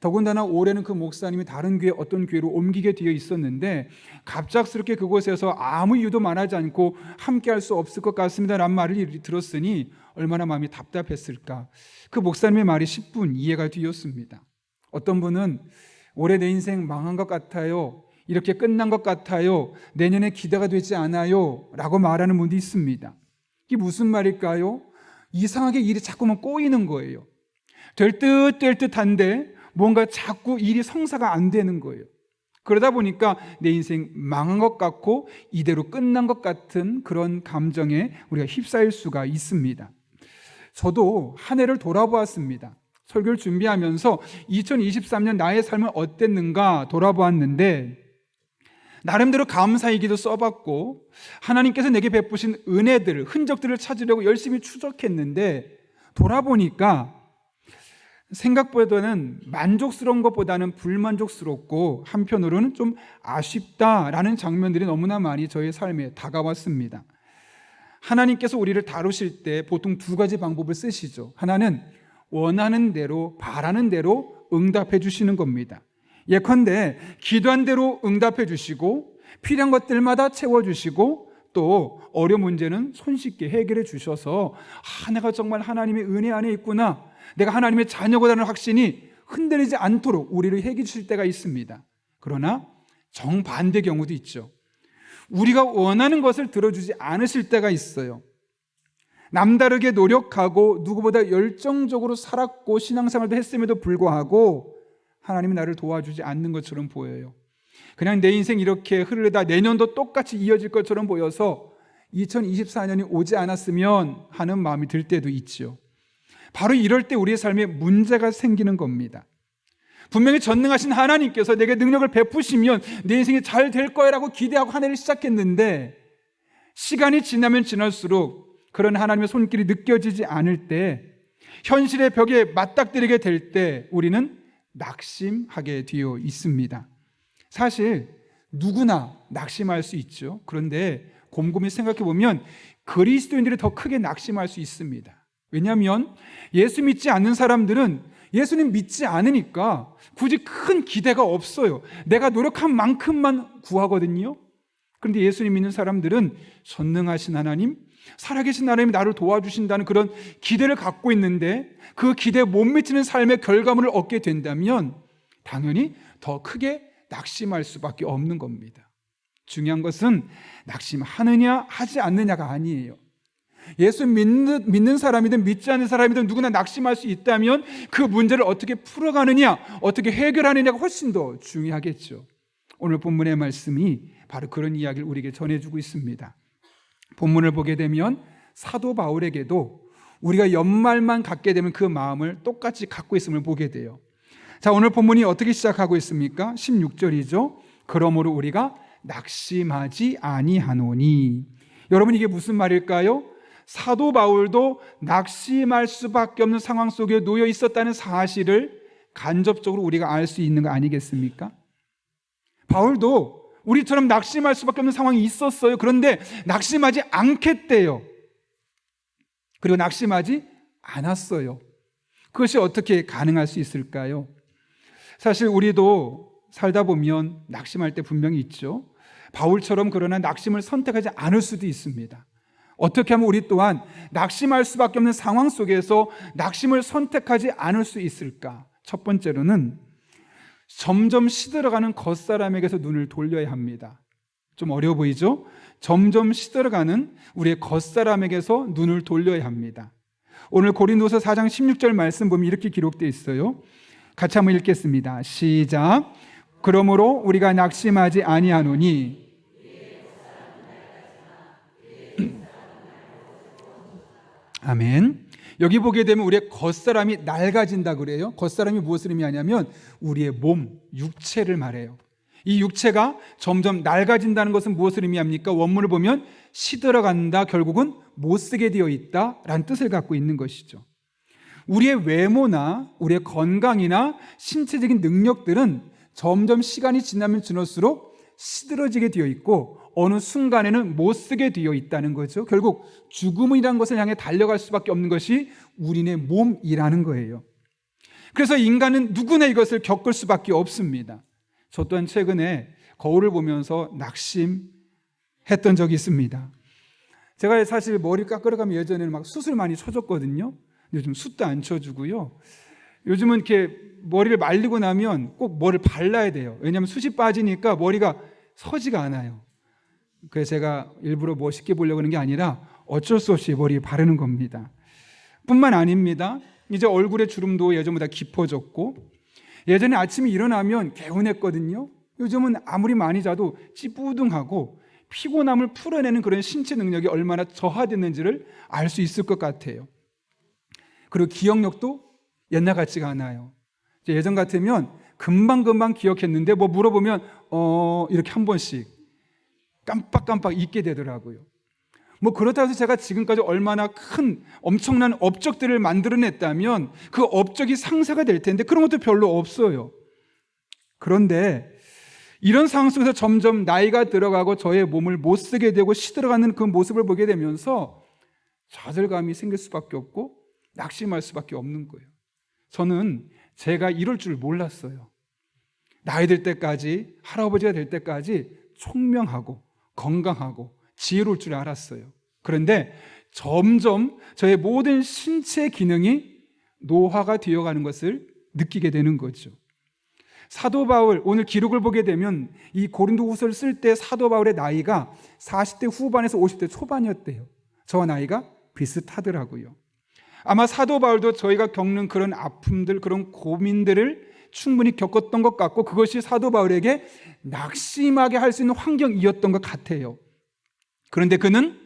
더군다나 올해는 그 목사님이 다른 교회, 어떤 교회로 옮기게 되어 있었는데 갑작스럽게 그곳에서 아무 이유도 말하지 않고 함께 할 수 없을 것 같습니다 라는 말을 들었으니 얼마나 마음이 답답했을까. 그 목사님의 말이 10분 이해가 되었습니다. 어떤 분은 올해 내 인생 망한 것 같아요, 이렇게 끝난 것 같아요, 내년에 기대가 되지 않아요 라고 말하는 분도 있습니다. 이게 무슨 말일까요? 이상하게 일이 자꾸만 꼬이는 거예요. 될 듯한데 뭔가 자꾸 일이 성사가 안 되는 거예요. 그러다 보니까 내 인생 망한 것 같고 이대로 끝난 것 같은 그런 감정에 우리가 휩싸일 수가 있습니다. 저도 한 해를 돌아보았습니다. 설교를 준비하면서 2023년 나의 삶은 어땠는가 돌아보았는데 나름대로 감사의 기도 써봤고 하나님께서 내게 베푸신 은혜들, 흔적들을 찾으려고 열심히 추적했는데 돌아보니까 생각보다는 만족스러운 것보다는 불만족스럽고 한편으로는 좀 아쉽다라는 장면들이 너무나 많이 저의 삶에 다가왔습니다. 하나님께서 우리를 다루실 때 보통 2가지 방법을 쓰시죠. 하나는 원하는 대로, 바라는 대로 응답해 주시는 겁니다. 예컨대 기도한 대로 응답해 주시고 필요한 것들마다 채워주시고 또 어려운 문제는 손쉽게 해결해 주셔서 내가 정말 하나님의 은혜 안에 있구나, 내가 하나님의 자녀고라는 확신이 흔들리지 않도록 우리를 해결해 주실 때가 있습니다. 그러나 정반대 경우도 있죠. 우리가 원하는 것을 들어주지 않으실 때가 있어요. 남다르게 노력하고 누구보다 열정적으로 살았고 신앙생활도 했음에도 불구하고 하나님이 나를 도와주지 않는 것처럼 보여요. 그냥 내 인생 이렇게 흐르다 내년도 똑같이 이어질 것처럼 보여서 2024년이 오지 않았으면 하는 마음이 들 때도 있죠. 바로 이럴 때 우리의 삶에 문제가 생기는 겁니다. 분명히 전능하신 하나님께서 내게 능력을 베푸시면 내 인생이 잘 될 거야 라고 기대하고 한 해를 시작했는데 시간이 지나면 지날수록 그런 하나님의 손길이 느껴지지 않을 때, 현실의 벽에 맞닥뜨리게 될 때 우리는 낙심하게 되어 있습니다. 사실 누구나 낙심할 수 있죠. 그런데 곰곰이 생각해 보면 그리스도인들이 더 크게 낙심할 수 있습니다. 왜냐하면 예수 믿지 않는 사람들은 예수님 믿지 않으니까 굳이 큰 기대가 없어요. 내가 노력한 만큼만 구하거든요. 그런데 예수님 믿는 사람들은 전능하신 하나님, 살아계신 하나님이 나를 도와주신다는 그런 기대를 갖고 있는데 그 기대에 못 미치는 삶의 결과물을 얻게 된다면 당연히 더 크게 낙심할 수밖에 없는 겁니다. 중요한 것은 낙심하느냐 하지 않느냐가 아니에요. 예수 믿는 사람이든 믿지 않는 사람이든 누구나 낙심할 수 있다면 그 문제를 어떻게 풀어가느냐, 어떻게 해결하느냐가 훨씬 더 중요하겠죠. 오늘 본문의 말씀이 바로 그런 이야기를 우리에게 전해주고 있습니다. 본문을 보게 되면 사도 바울에게도 우리가 연말만 갖게 되면 그 마음을 똑같이 갖고 있음을 보게 돼요. 자, 오늘 본문이 어떻게 시작하고 있습니까? 16절이죠. 그러므로 우리가 낙심하지 아니하노니. 여러분, 이게 무슨 말일까요? 사도 바울도 낙심할 수밖에 없는 상황 속에 놓여 있었다는 사실을 간접적으로 우리가 알 수 있는 거 아니겠습니까? 바울도 우리처럼 낙심할 수밖에 없는 상황이 있었어요. 그런데 낙심하지 않겠대요. 그리고 낙심하지 않았어요. 그것이 어떻게 가능할 수 있을까요? 사실 우리도 살다 보면 낙심할 때 분명히 있죠. 바울처럼 그러나 낙심을 선택하지 않을 수도 있습니다. 어떻게 하면 우리 또한 낙심할 수밖에 없는 상황 속에서 낙심을 선택하지 않을 수 있을까? 첫 번째로는 점점 시들어가는 겉사람에게서 눈을 돌려야 합니다. 좀 어려워 보이죠? 점점 시들어가는 우리의 겉사람에게서 눈을 돌려야 합니다. 오늘 고린도서 4장 16절 말씀 보면 이렇게 기록되어 있어요. 같이 한번 읽겠습니다. 시작. 그러므로 우리가 낙심하지 아니하노니. 아멘. 여기 보게 되면 우리의 겉사람이 낡아진다 그래요. 겉사람이 무엇을 의미하냐면 우리의 몸, 육체를 말해요. 이 육체가 점점 낡아진다는 것은 무엇을 의미합니까? 원문을 보면 시들어간다, 결국은 못쓰게 되어 있다라는 뜻을 갖고 있는 것이죠. 우리의 외모나 우리의 건강이나 신체적인 능력들은 점점 시간이 지나면 지날수록 시들어지게 되어 있고 어느 순간에는 못쓰게 되어 있다는 거죠. 결국 죽음이라는 것을 향해 달려갈 수밖에 없는 것이 우리네 몸이라는 거예요. 그래서 인간은 누구나 이것을 겪을 수밖에 없습니다. 저 또한 최근에 거울을 보면서 낙심했던 적이 있습니다. 제가 사실 머리 깎으러 가면 예전에는 막 숱을 많이 쳐줬거든요. 요즘 숱도 안 쳐주고요. 요즘은 이렇게 머리를 말리고 나면 꼭 뭐를 발라야 돼요. 왜냐하면 숱이 빠지니까 머리가 서지가 않아요. 그래서 제가 일부러 멋있게 보려고 하는 게 아니라 어쩔 수 없이 머리에 바르는 겁니다. 뿐만 아닙니다. 이제 얼굴의 주름도 예전보다 깊어졌고 예전에 아침에 일어나면 개운했거든요. 요즘은 아무리 많이 자도 찌뿌둥하고 피곤함을 풀어내는 그런 신체 능력이 얼마나 저하됐는지를 알 수 있을 것 같아요. 그리고 기억력도 옛날 같지가 않아요. 예전 같으면 금방금방 기억했는데 뭐 물어보면 이렇게 한 번씩 깜빡깜빡 잊게 되더라고요. 뭐 그렇다고 해서 제가 지금까지 얼마나 큰 엄청난 업적들을 만들어냈다면 그 업적이 상쇄가 될 텐데 그런 것도 별로 없어요. 그런데 이런 상황 속에서 점점 나이가 들어가고 저의 몸을 못 쓰게 되고 시들어가는 그 모습을 보게 되면서 좌절감이 생길 수밖에 없고 낙심할 수밖에 없는 거예요. 저는 제가 이럴 줄 몰랐어요. 나이 들 때까지, 할아버지가 될 때까지 총명하고 건강하고 지혜로울 줄 알았어요. 그런데 점점 저의 모든 신체 기능이 노화가 되어가는 것을 느끼게 되는 거죠. 사도 바울, 오늘 기록을 보게 되면 이 고린도후서를 쓸 때 사도 바울의 나이가 40대 후반에서 50대 초반이었대요. 저와 나이가 비슷하더라고요. 아마 사도 바울도 저희가 겪는 그런 아픔들, 그런 고민들을 충분히 겪었던 것 같고 그것이 사도 바울에게 낙심하게 할 수 있는 환경이었던 것 같아요. 그런데 그는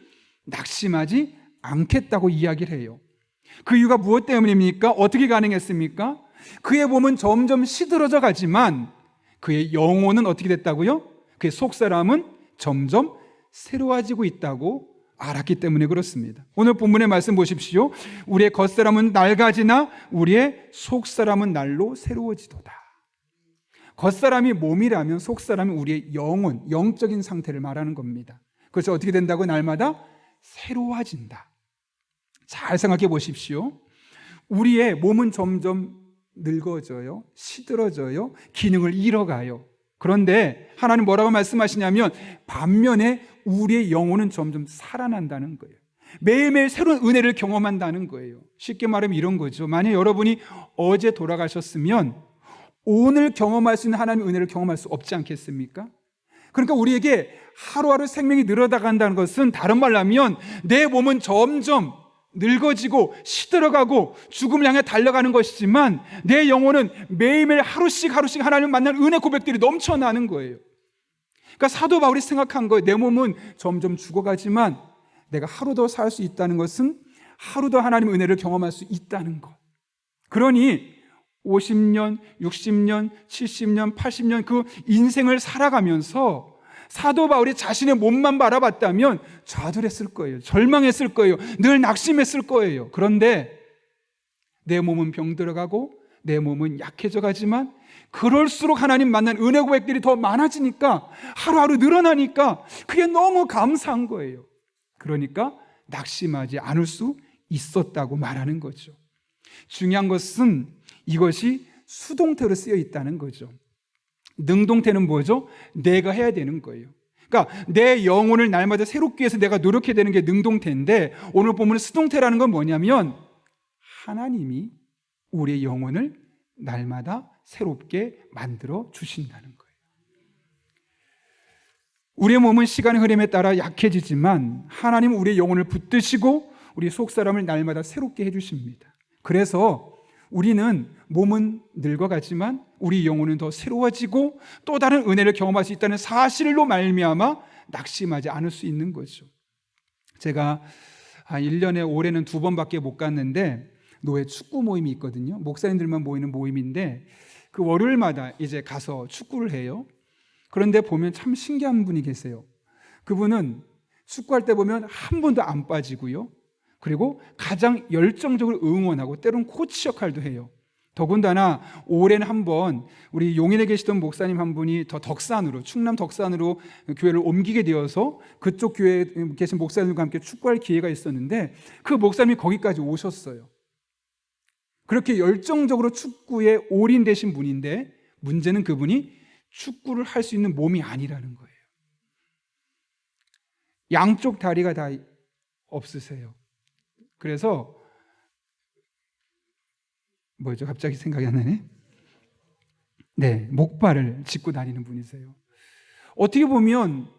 낙심하지 않겠다고 이야기를 해요. 그 이유가 무엇 때문입니까? 어떻게 가능했습니까? 그의 몸은 점점 시들어져 가지만 그의 영혼은 어떻게 됐다고요? 그의 속사람은 점점 새로워지고 있다고 알았기 때문에 그렇습니다. 오늘 본문의 말씀 보십시오. 우리의 겉사람은 낡아지나 우리의 속사람은 날로 새로워지도다. 겉사람이 몸이라면 속사람은 우리의 영혼, 영적인 상태를 말하는 겁니다. 그래서 어떻게 된다고? 날마다 새로워진다. 잘 생각해 보십시오. 우리의 몸은 점점 늙어져요, 시들어져요, 기능을 잃어가요. 그런데 하나님 뭐라고 말씀하시냐면 반면에 우리의 영혼은 점점 살아난다는 거예요. 매일매일 새로운 은혜를 경험한다는 거예요. 쉽게 말하면 이런 거죠. 만약 여러분이 어제 돌아가셨으면 오늘 경험할 수 있는 하나님의 은혜를 경험할 수 없지 않겠습니까? 그러니까 우리에게 하루하루 생명이 늘어나간다는 것은 다른 말로 하면 내 몸은 점점 늙어지고 시들어가고 죽음을 향해 달려가는 것이지만 내 영혼은 매일매일 하루씩 하나님을 만나는 은혜 고백들이 넘쳐나는 거예요. 그러니까 사도 바울이 생각한 거예요. 내 몸은 점점 죽어가지만 내가 하루 더 살 수 있다는 것은 하루 더 하나님의 은혜를 경험할 수 있다는 것. 그러니 50년, 60년, 70년, 80년 그 인생을 살아가면서 사도 바울이 자신의 몸만 바라봤다면 좌절했을 거예요. 절망했을 거예요. 늘 낙심했을 거예요. 그런데 내 몸은 병들어가고 내 몸은 약해져 가지만 그럴수록 하나님 만난 은혜 고백들이 더 많아지니까 하루하루 늘어나니까 그게 너무 감사한 거예요. 그러니까 낙심하지 않을 수 있었다고 말하는 거죠. 중요한 것은 이것이 수동태로 쓰여 있다는 거죠. 능동태는 뭐죠? 내가 해야 되는 거예요. 그러니까 내 영혼을 날마다 새롭게 해서 내가 노력해야 되는 게 능동태인데 오늘 본문의 수동태라는 건 뭐냐면 하나님이 우리의 영혼을 날마다 새롭게 만들어 주신다는 거예요. 우리의 몸은 시간의 흐름에 따라 약해지지만 하나님은 우리의 영혼을 붙드시고 우리 속사람을 날마다 새롭게 해주십니다. 그래서 우리는 몸은 늙어가지만 우리 영혼은 더 새로워지고 또 다른 은혜를 경험할 수 있다는 사실로 말미암아 낙심하지 않을 수 있는 거죠. 제가 1년에 올해는 2번밖에 못 갔는데 노회 축구 모임이 있거든요. 목사님들만 모이는 모임인데 그 월요일마다 이제 가서 축구를 해요. 그런데 보면 참 신기한 분이 계세요. 그분은 축구할 때 보면 한 번도 안 빠지고요. 그리고 가장 열정적으로 응원하고 때로는 코치 역할도 해요. 더군다나 올해는 한번 우리 용인에 계시던 목사님 한 분이 더 덕산으로 충남 덕산으로 교회를 옮기게 되어서 그쪽 교회에 계신 목사님과 함께 축구할 기회가 있었는데 그 목사님이 거기까지 오셨어요. 그렇게 열정적으로 축구에 올인되신 분인데 문제는 그분이 축구를 할 수 있는 몸이 아니라는 거예요. 양쪽 다리가 다 없으세요. 그래서 뭐죠? 갑자기 생각이 안 나네. 네, 목발을 짚고 다니는 분이세요. 어떻게 보면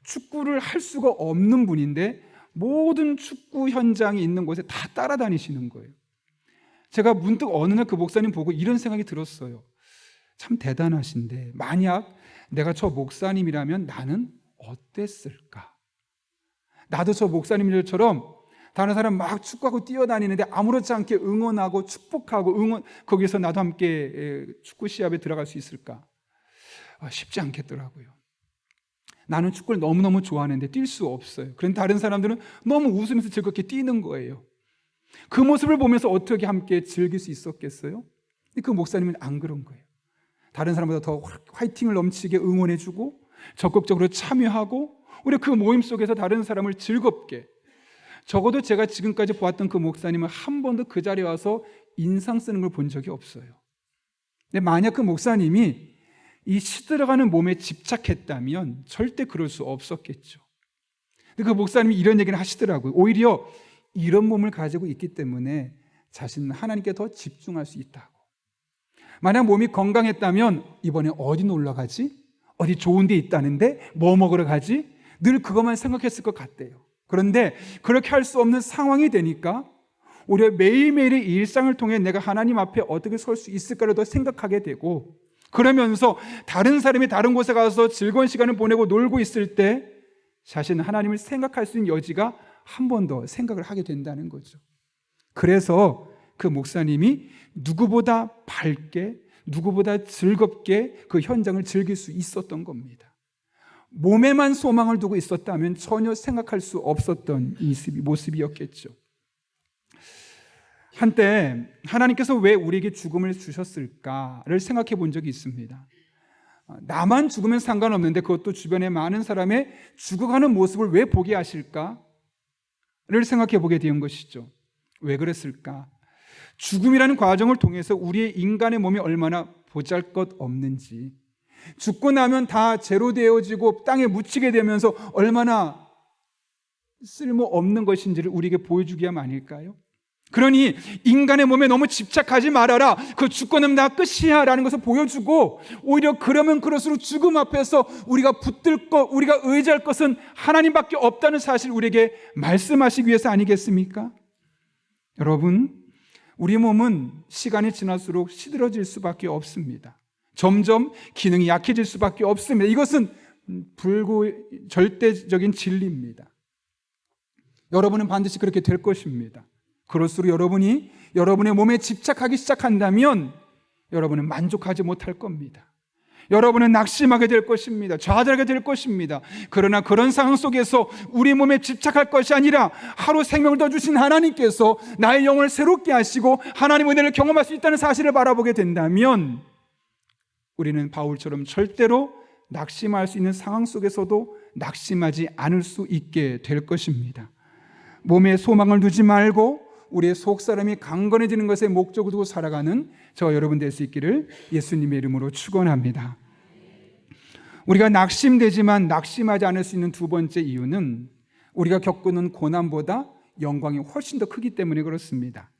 축구를 할 수가 없는 분인데 모든 축구 현장이 있는 곳에 다 따라다니시는 거예요. 제가 문득 어느 날 그 목사님 보고 이런 생각이 들었어요. 참 대단하신데 만약 내가 저 목사님이라면 나는 어땠을까? 나도 저 목사님들처럼 다른 사람 막 축구하고 뛰어다니는데 아무렇지 않게 응원하고 축복하고 거기서 나도 함께 축구 시합에 들어갈 수 있을까? 쉽지 않겠더라고요. 나는 축구를 너무너무 좋아하는데 뛸 수 없어요. 그런데 다른 사람들은 너무 웃으면서 즐겁게 뛰는 거예요. 그 모습을 보면서 어떻게 함께 즐길 수 있었겠어요? 근데 그 목사님은 안 그런 거예요. 다른 사람보다 더 화이팅을 넘치게 응원해주고 적극적으로 참여하고 우리 그 모임 속에서 다른 사람을 즐겁게, 적어도 제가 지금까지 보았던 그 목사님은 한 번도 그 자리에 와서 인상 쓰는 걸 본 적이 없어요. 근데 만약 그 목사님이 이 시들어가는 몸에 집착했다면 절대 그럴 수 없었겠죠. 근데 그 목사님이 이런 얘기를 하시더라고요. 오히려 이런 몸을 가지고 있기 때문에 자신은 하나님께 더 집중할 수 있다고. 만약 몸이 건강했다면 이번에 어디 놀러 가지? 어디 좋은 데 있다는데 뭐 먹으러 가지? 늘 그것만 생각했을 것 같대요. 그런데 그렇게 할 수 없는 상황이 되니까 오히려 매일매일의 일상을 통해 내가 하나님 앞에 어떻게 설 수 있을까를 더 생각하게 되고, 그러면서 다른 사람이 다른 곳에 가서 즐거운 시간을 보내고 놀고 있을 때 자신은 하나님을 생각할 수 있는 여지가 한 번 더 생각을 하게 된다는 거죠. 그래서 그 목사님이 누구보다 밝게, 누구보다 즐겁게 그 현장을 즐길 수 있었던 겁니다. 몸에만 소망을 두고 있었다면 전혀 생각할 수 없었던 이 모습이었겠죠. 한때 하나님께서 왜 우리에게 죽음을 주셨을까를 생각해 본 적이 있습니다. 나만 죽으면 상관없는데 그것도 주변에 많은 사람의 죽어가는 모습을 왜 보게 하실까를 생각해 보게 된 것이죠. 왜 그랬을까? 죽음이라는 과정을 통해서 우리의 인간의 몸이 얼마나 보잘것없는지, 죽고 나면 다 제로 되어지고 땅에 묻히게 되면서 얼마나 쓸모없는 것인지를 우리에게 보여주기 위함 아닐까요? 그러니 인간의 몸에 너무 집착하지 말아라. 그 죽고 나면 다 끝이야 라는 것을 보여주고, 오히려 그러면 그럴수록 죽음 앞에서 우리가 붙들 것, 우리가 의지할 것은 하나님밖에 없다는 사실을 우리에게 말씀하시기 위해서 아니겠습니까? 여러분, 우리 몸은 시간이 지날수록 시들어질 수밖에 없습니다. 점점 기능이 약해질 수밖에 없습니다. 이것은 절대적인 진리입니다. 여러분은 반드시 그렇게 될 것입니다. 그럴수록 여러분이 여러분의 몸에 집착하기 시작한다면 여러분은 만족하지 못할 겁니다. 여러분은 낙심하게 될 것입니다. 좌절하게 될 것입니다. 그러나 그런 상황 속에서 우리 몸에 집착할 것이 아니라 하루 생명을 더 주신 하나님께서 나의 영혼을 새롭게 하시고 하나님의 은혜를 경험할 수 있다는 사실을 바라보게 된다면 우리는 바울처럼 절대로 낙심할 수 있는 상황 속에서도 낙심하지 않을 수 있게 될 것입니다. 몸에 소망을 두지 말고 우리의 속사람이 강건해지는 것에 목적을 두고 살아가는 저와 여러분 될 수 있기를 예수님의 이름으로 축원합니다. 우리가 낙심되지만 낙심하지 않을 수 있는 두 번째 이유는 우리가 겪는 고난보다 영광이 훨씬 더 크기 때문에 그렇습니다.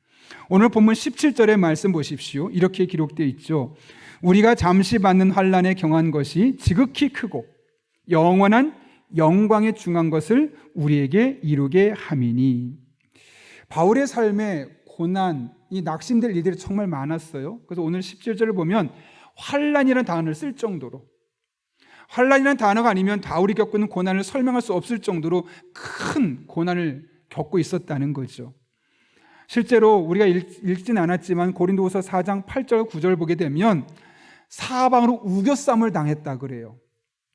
오늘 본문 17절의 말씀 보십시오. 이렇게 기록되어 있죠. 우리가 잠시 받는 환난에 경한 것이 지극히 크고 영원한 영광에 중한 것을 우리에게 이루게 함이니. 바울의 삶에 고난, 이 낙심될 일들이 정말 많았어요. 그래서 오늘 17절을 보면 환난이라는 단어를 쓸 정도로, 환난이라는 단어가 아니면 바울이 겪고 있는 고난을 설명할 수 없을 정도로 큰 고난을 겪고 있었다는 거죠. 실제로 우리가 읽지는 않았지만 고린도후서 4장 8절 9절 보게 되면 사방으로 우겨쌈을 당했다 그래요.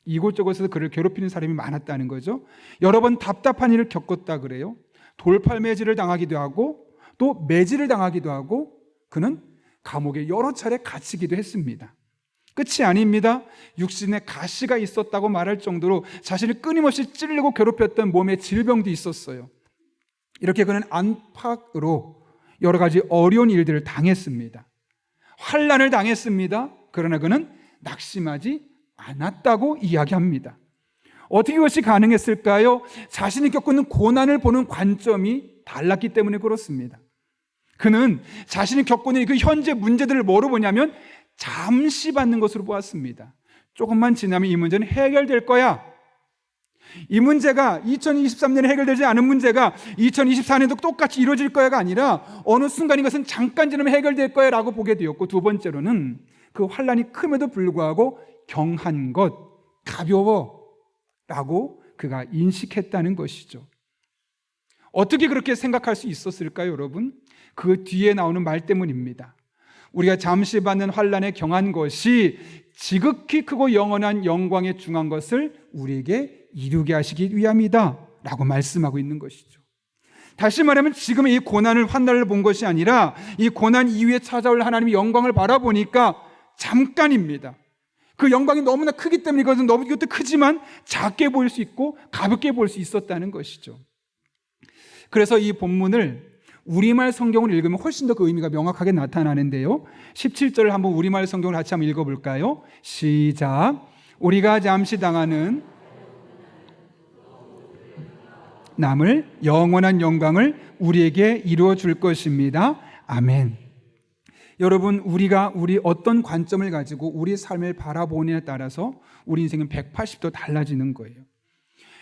이곳저곳에서 그를 괴롭히는 사람이 많았다는 거죠. 여러 번 답답한 일을 겪었다 그래요. 돌팔매질을 당하기도 하고 또 매질을 당하기도 하고 그는 감옥에 여러 차례 갇히기도 했습니다. 끝이 아닙니다. 육신에 가시가 있었다고 말할 정도로 자신을 끊임없이 찔르고 괴롭혔던 몸에 질병도 있었어요. 이렇게 그는 안팎으로 여러 가지 어려운 일들을 당했습니다. 환난을 당했습니다. 그러나 그는 낙심하지 않았다고 이야기합니다. 어떻게 그것이 가능했을까요? 자신이 겪고 있는 고난을 보는 관점이 달랐기 때문에 그렇습니다. 그는 자신이 겪고 있는 그 현재 문제들을 뭐로 보냐면 잠시 받는 것으로 보았습니다. 조금만 지나면 이 문제는 해결될 거야. 이 문제가 2023년에 해결되지 않은 문제가 2024년도 똑같이 이루어질 거야가 아니라 어느 순간 이것은 잠깐 지나면 해결될 거야 라고 보게 되었고, 두 번째로는 그 환난이 큼에도 불구하고 경한 것, 가벼워 라고 그가 인식했다는 것이죠. 어떻게 그렇게 생각할 수 있었을까요, 여러분? 그 뒤에 나오는 말 때문입니다. 우리가 잠시 받는 환난에 경한 것이 지극히 크고 영원한 영광에 중한 것을 우리에게 이루게 하시기 위함이다 라고 말씀하고 있는 것이죠. 다시 말하면 지금 이 고난을, 환난을 본 것이 아니라 이 고난 이후에 찾아올 하나님의 영광을 바라보니까 잠깐입니다. 그 영광이 너무나 크기 때문에 이것은 너무 이것도 크지만 작게 보일 수 있고 가볍게 보일 수 있었다는 것이죠. 그래서 이 본문을 우리말 성경을 읽으면 훨씬 더 그 의미가 명확하게 나타나는데요. 17절을 한번 우리말 성경을 같이 한번 읽어볼까요? 시작. 우리가 잠시 당하는 남을 영원한 영광을 우리에게 이루어 줄 것입니다. 아멘. 여러분, 우리가 어떤 관점을 가지고 우리 삶을 바라보느냐에 따라서 우리 인생은 180도 달라지는 거예요.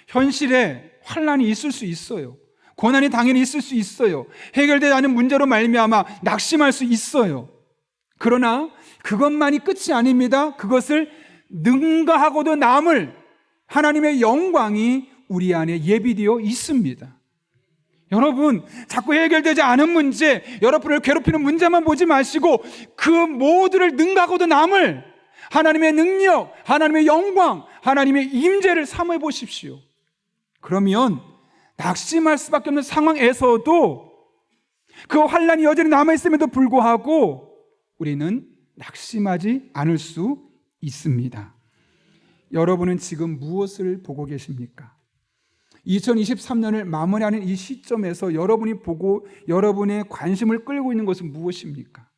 현실에 환난이 있을 수 있어요. 고난이 당연히 있을 수 있어요. 해결되지 않은 문제로 말미암아 낙심할 수 있어요. 그러나 그것만이 끝이 아닙니다. 그것을 능가하고도 남을 하나님의 영광이 우리 안에 예비되어 있습니다. 여러분, 자꾸 해결되지 않은 문제, 여러분을 괴롭히는 문제만 보지 마시고 그 모두를 능가하고도 남을 하나님의 능력, 하나님의 영광, 하나님의 임재를 삼아 보십시오. 그러면 낙심할 수밖에 없는 상황에서도 그 환난이 여전히 남아있음에도 불구하고 우리는 낙심하지 않을 수 있습니다. 여러분은 지금 무엇을 보고 계십니까? 2023년을 마무리하는 이 시점에서 여러분이 보고 여러분의 관심을 끌고 있는 것은 무엇입니까?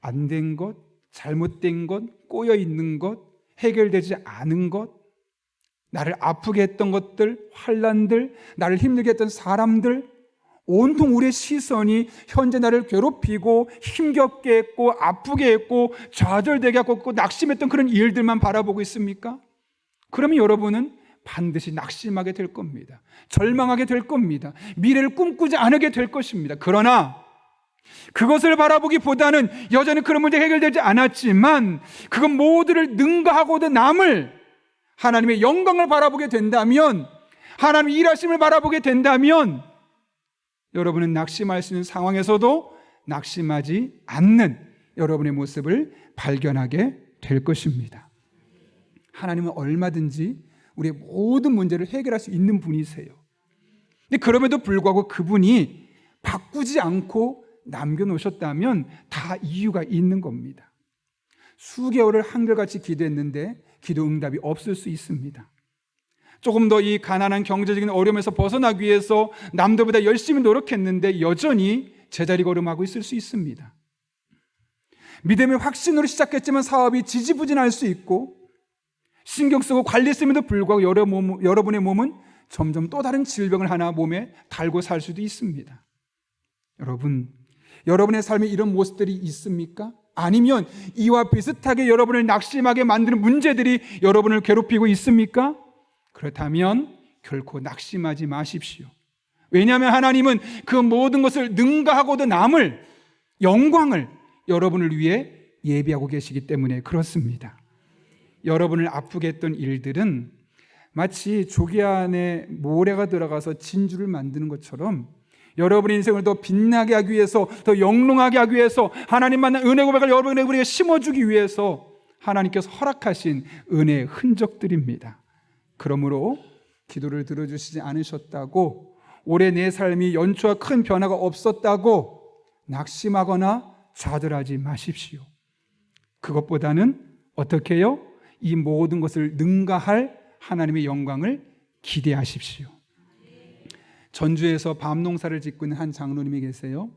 안 된 것, 잘못된 것, 꼬여 있는 것, 해결되지 않은 것, 나를 아프게 했던 것들, 환난들, 나를 힘들게 했던 사람들, 온통 우리의 시선이 현재 나를 괴롭히고 힘겹게 했고 아프게 했고 좌절되게 했고 낙심했던 그런 일들만 바라보고 있습니까? 그러면 여러분은 반드시 낙심하게 될 겁니다. 절망하게 될 겁니다. 미래를 꿈꾸지 않게 될 것입니다. 그러나 그것을 바라보기보다는 여전히 그런 문제가 해결되지 않았지만 그것 모두를 능가하고도 남을 하나님의 영광을 바라보게 된다면, 하나님의 일하심을 바라보게 된다면 여러분은 낙심할 수 있는 상황에서도 낙심하지 않는 여러분의 모습을 발견하게 될 것입니다. 하나님은 얼마든지 우리의 모든 문제를 해결할 수 있는 분이세요. 근데 그럼에도 불구하고 그분이 바꾸지 않고 남겨놓으셨다면 다 이유가 있는 겁니다. 수개월을 한결같이 기도했는데 기도 응답이 없을 수 있습니다. 조금 더 이 가난한 경제적인 어려움에서 벗어나기 위해서 남들보다 열심히 노력했는데 여전히 제자리 걸음하고 있을 수 있습니다. 믿음의 확신으로 시작했지만 사업이 지지부진할 수 있고 신경 쓰고 관리했음에도 불구하고 여러분의 몸은 점점 또 다른 질병을 하나 몸에 달고 살 수도 있습니다. 여러분의 삶에 이런 모습들이 있습니까? 아니면 이와 비슷하게 여러분을 낙심하게 만드는 문제들이 여러분을 괴롭히고 있습니까? 그렇다면 결코 낙심하지 마십시오. 왜냐하면 하나님은 그 모든 것을 능가하고도 남을 영광을 여러분을 위해 예비하고 계시기 때문에 그렇습니다. 여러분을 아프게 했던 일들은 마치 조개 안에 모래가 들어가서 진주를 만드는 것처럼 여러분의 인생을 더 빛나게 하기 위해서, 더 영롱하게 하기 위해서, 하나님 만난 은혜 고백을 여러분에게 심어주기 위해서 하나님께서 허락하신 은혜의 흔적들입니다. 그러므로 기도를 들어주시지 않으셨다고, 올해 내 삶이 연초와 큰 변화가 없었다고 낙심하거나 좌절하지 마십시오. 그것보다는 어떻게 해요? 이 모든 것을 능가할 하나님의 영광을 기대하십시오. 전주에서 밤 농사를 짓고 있는 한 장로님이 계세요.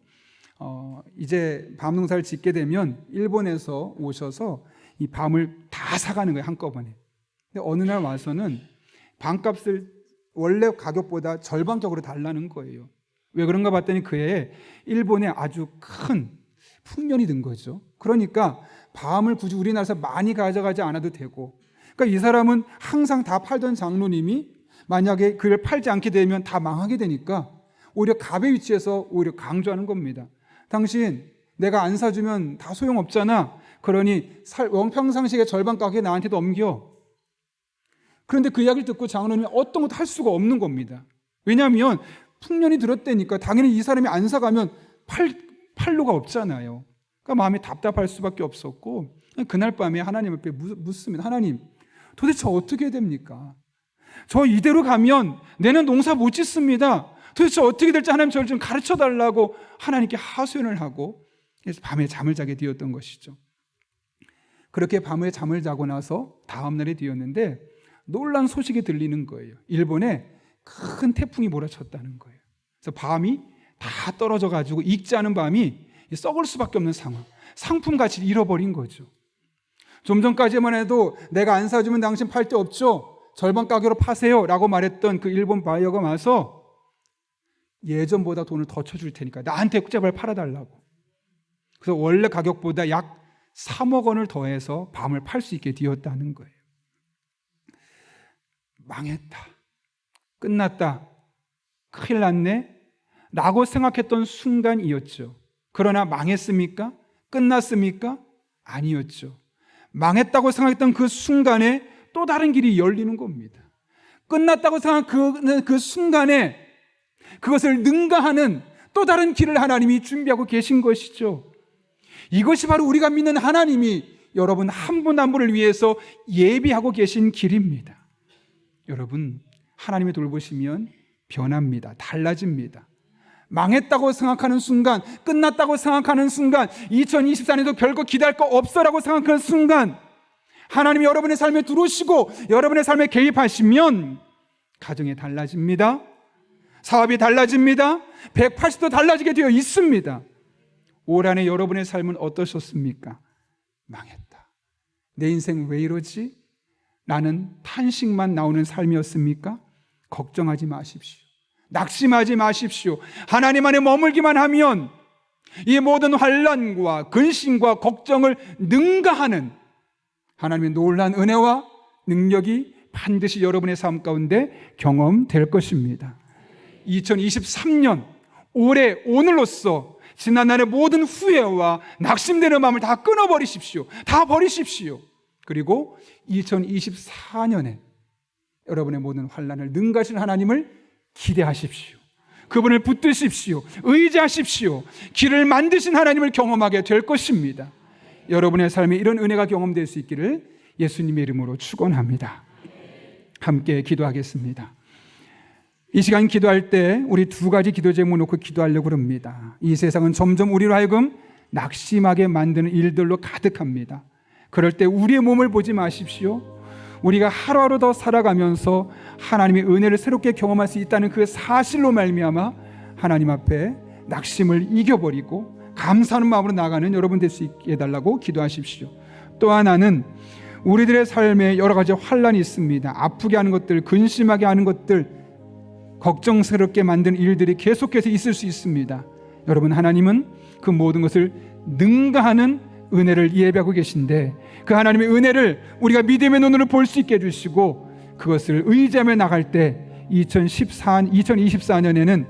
이제 밤 농사를 짓게 되면 일본에서 오셔서 이 밤을 다 사가는 거예요, 한꺼번에. 근데 어느 날 와서는 밤값을 원래 가격보다 절반격으로 달라는 거예요. 왜 그런가 봤더니 그해 일본에 아주 큰 풍년이 든 거죠. 그러니까 밤을 굳이 우리나라에서 많이 가져가지 않아도 되고, 그러니까 이 사람은 항상 다 팔던 장로님이 만약에 그를 팔지 않게 되면 다 망하게 되니까 오히려 갑의 위치에서 오히려 강조하는 겁니다. 당신 내가 안 사주면 다 소용없잖아. 그러니 평상시의 절반 가격에 나한테 넘겨. 그런데 그 이야기를 듣고 장로님이 어떤 것도 할 수가 없는 겁니다. 왜냐하면 풍년이 들었다니까 당연히 이 사람이 안 사가면 팔 로가 없잖아요. 그러니까 마음이 답답할 수밖에 없었고, 그날 밤에 하나님 앞에 묻습니다. 하나님, 도대체 어떻게 해야 됩니까? 저 이대로 가면 내년 농사 못 짓습니다. 도대체 어떻게 될지 하나님 저를 좀 가르쳐달라고 하나님께 하소연을 하고 그래서 밤에 잠을 자게 되었던 것이죠. 그렇게 밤에 잠을 자고 나서 다음 날이 되었는데 놀란 소식이 들리는 거예요. 일본에 큰 태풍이 몰아쳤다는 거예요. 그래서 밤이 다 떨어져 가지고 익지 않은 밤이 썩을 수밖에 없는 상황, 상품 가치를 잃어버린 거죠. 좀 전까지만 해도 내가 안 사주면 당신 팔 데 없죠, 절반 가격으로 파세요 라고 말했던 그 일본 바이어가 와서 예전보다 돈을 더 쳐줄 테니까 나한테 제발 팔아달라고. 그래서 원래 가격보다 약 3억 원을 더해서 밤을 팔 수 있게 되었다는 거예요. 망했다, 끝났다, 큰일 났네 라고 생각했던 순간이었죠. 그러나 망했습니까? 끝났습니까? 아니었죠. 망했다고 생각했던 그 순간에 또 다른 길이 열리는 겁니다. 끝났다고 생각하는 그 순간에 그것을 능가하는 또 다른 길을 하나님이 준비하고 계신 것이죠. 이것이 바로 우리가 믿는 하나님이 여러분 한 분 한 분을 위해서 예비하고 계신 길입니다. 여러분, 하나님이 돌보시면 변합니다. 달라집니다. 망했다고 생각하는 순간, 끝났다고 생각하는 순간, 2024년도 별거 기대할 거 없어라고 생각하는 순간 하나님이 여러분의 삶에 들어오시고 여러분의 삶에 개입하시면 가정이 달라집니다. 사업이 달라집니다. 180도 달라지게 되어 있습니다. 올 한해 여러분의 삶은 어떠셨습니까? 망했다. 내 인생 왜 이러지? 라는 탄식만 나오는 삶이었습니까? 걱정하지 마십시오. 낙심하지 마십시오. 하나님 안에 머물기만 하면 이 모든 환난과 근심과 걱정을 능가하는 하나님의 놀라운 은혜와 능력이 반드시 여러분의 삶 가운데 경험될 것입니다. 2023년 올해 오늘로써 지난날의 모든 후회와 낙심되는 마음을 다 끊어버리십시오. 다 버리십시오. 그리고 2024년에 여러분의 모든 환난을 능가하신 하나님을 기대하십시오. 그분을 붙드십시오. 의지하십시오. 길을 만드신 하나님을 경험하게 될 것입니다. 여러분의 삶에 이런 은혜가 경험될 수 있기를 예수님의 이름으로 축원합니다. 함께 기도하겠습니다. 이 시간 기도할 때 우리 두 가지 기도 제목 놓고 기도하려고 합니다. 이 세상은 점점 우리로 하여금 낙심하게 만드는 일들로 가득합니다. 그럴 때 우리의 몸을 보지 마십시오. 우리가 하루하루 더 살아가면서 하나님의 은혜를 새롭게 경험할 수 있다는 그 사실로 말미암아 하나님 앞에 낙심을 이겨버리고 감사하는 마음으로 나아가는 여러분 될 수 있게 해달라고 기도하십시오. 또 하나는 우리들의 삶에 여러 가지 환난이 있습니다. 아프게 하는 것들, 근심하게 하는 것들, 걱정스럽게 만드는 일들이 계속해서 있을 수 있습니다. 여러분, 하나님은 그 모든 것을 능가하는 은혜를 예배하고 계신데 그 하나님의 은혜를 우리가 믿음의 눈으로 볼 수 있게 해주시고 그것을 의지하며 나갈 때 2024년에는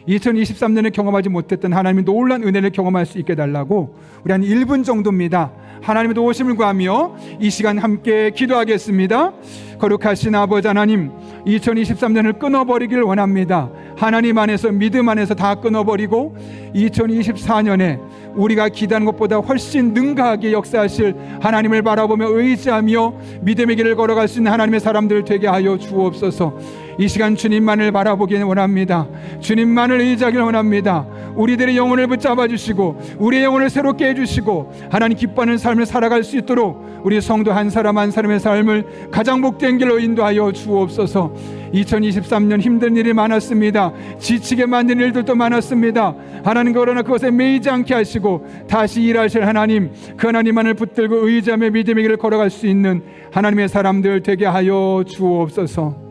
2023년에 경험하지 못했던 하나님의 놀라운 은혜를 경험할 수 있게 해달라고 우리 한 1분 정도입니다. 하나님의 도우심을 구하며 이 시간 함께 기도하겠습니다. 거룩하신 아버지 하나님, 2023년을 끊어버리길 원합니다. 하나님 안에서, 믿음 안에서 다 끊어버리고 2024년에 우리가 기대하는 것보다 훨씬 능가하게 역사하실 하나님을 바라보며 의지하며 믿음의 길을 걸어갈 수 있는 하나님의 사람들 되게 하여 주옵소서. 이 시간 주님만을 바라보기 원합니다. 주님만을 의지하길 원합니다. 우리들의 영혼을 붙잡아 주시고 우리의 영혼을 새롭게 해주시고 하나님 기뻐하는 삶을 살아갈 수 있도록 우리 성도 한 사람 한 사람의 삶을 가장 복된 길로 인도하여 주옵소서. 2023년 힘든 일이 많았습니다. 지치게 만든 일들도 많았습니다. 하나님, 그러나 그것에 매이지 않게 하시고 다시 일하실 하나님, 그 하나님만을 붙들고 의지하며 믿음의 길을 걸어갈 수 있는 하나님의 사람들 되게 하여 주옵소서.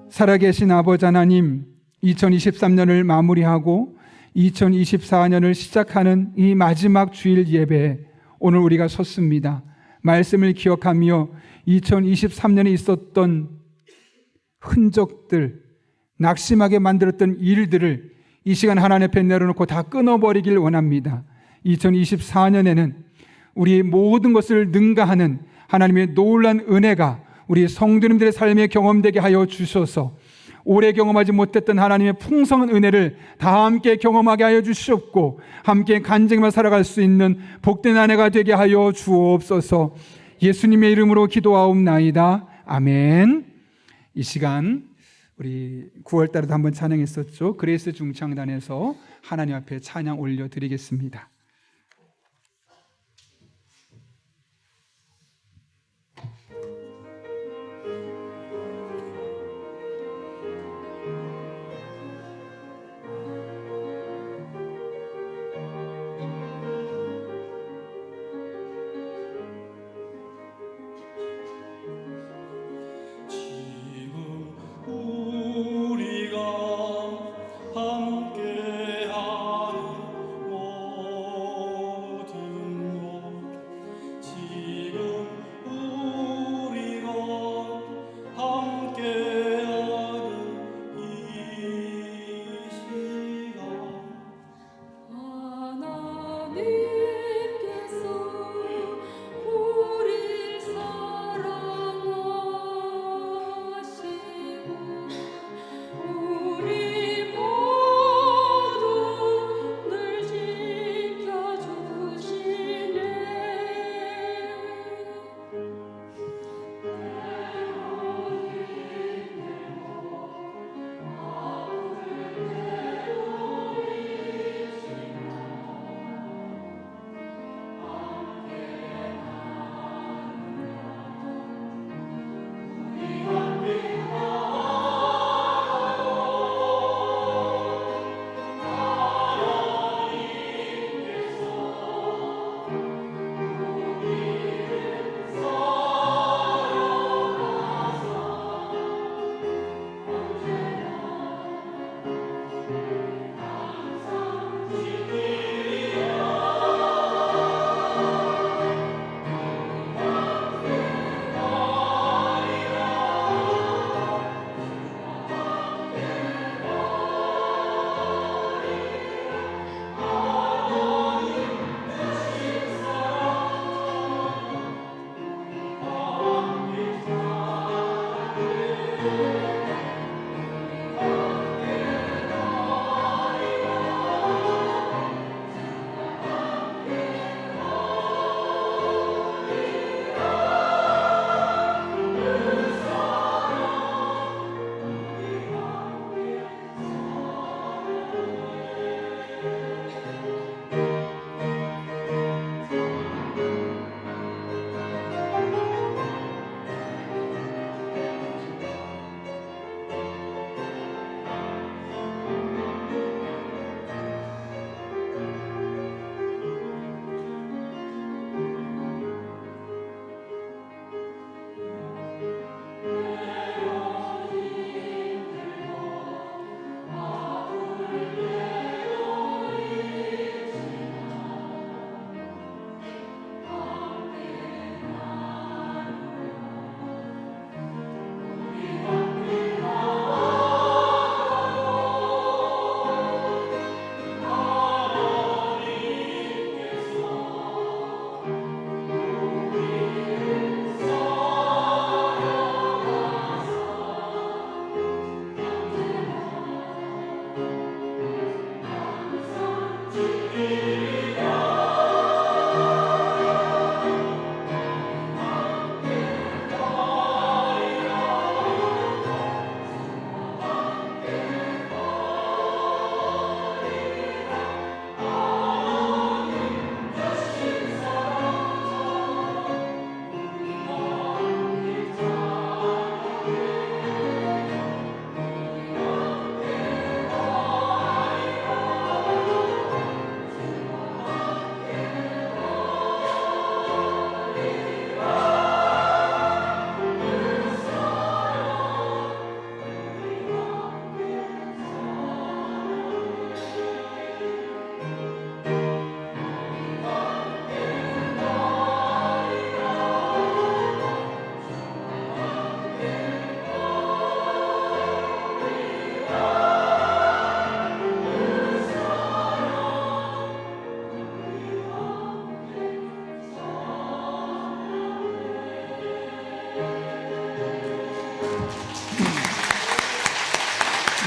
살아계신 아버지 하나님, 2023년을 마무리하고 2024년을 시작하는 이 마지막 주일 예배에 오늘 우리가 섰습니다. 말씀을 기억하며 2023년에 있었던 흔적들, 낙심하게 만들었던 일들을 이 시간 하나님 앞에 내려놓고 다 끊어버리길 원합니다. 2024년에는 우리 모든 것을 능가하는 하나님의 놀라운 은혜가 우리 성도님들의 삶에 경험되게 하여 주셔서 오래 경험하지 못했던 하나님의 풍성한 은혜를 다 함께 경험하게 하여 주시옵고 함께 간증하며 살아갈 수 있는 복된 한 해가 되게 하여 주옵소서. 예수님의 이름으로 기도하옵나이다. 아멘. 이 시간 우리 9월달에도 한번 찬양했었죠. 그레이스 중창단에서 하나님 앞에 찬양 올려드리겠습니다. 우리가 함께하는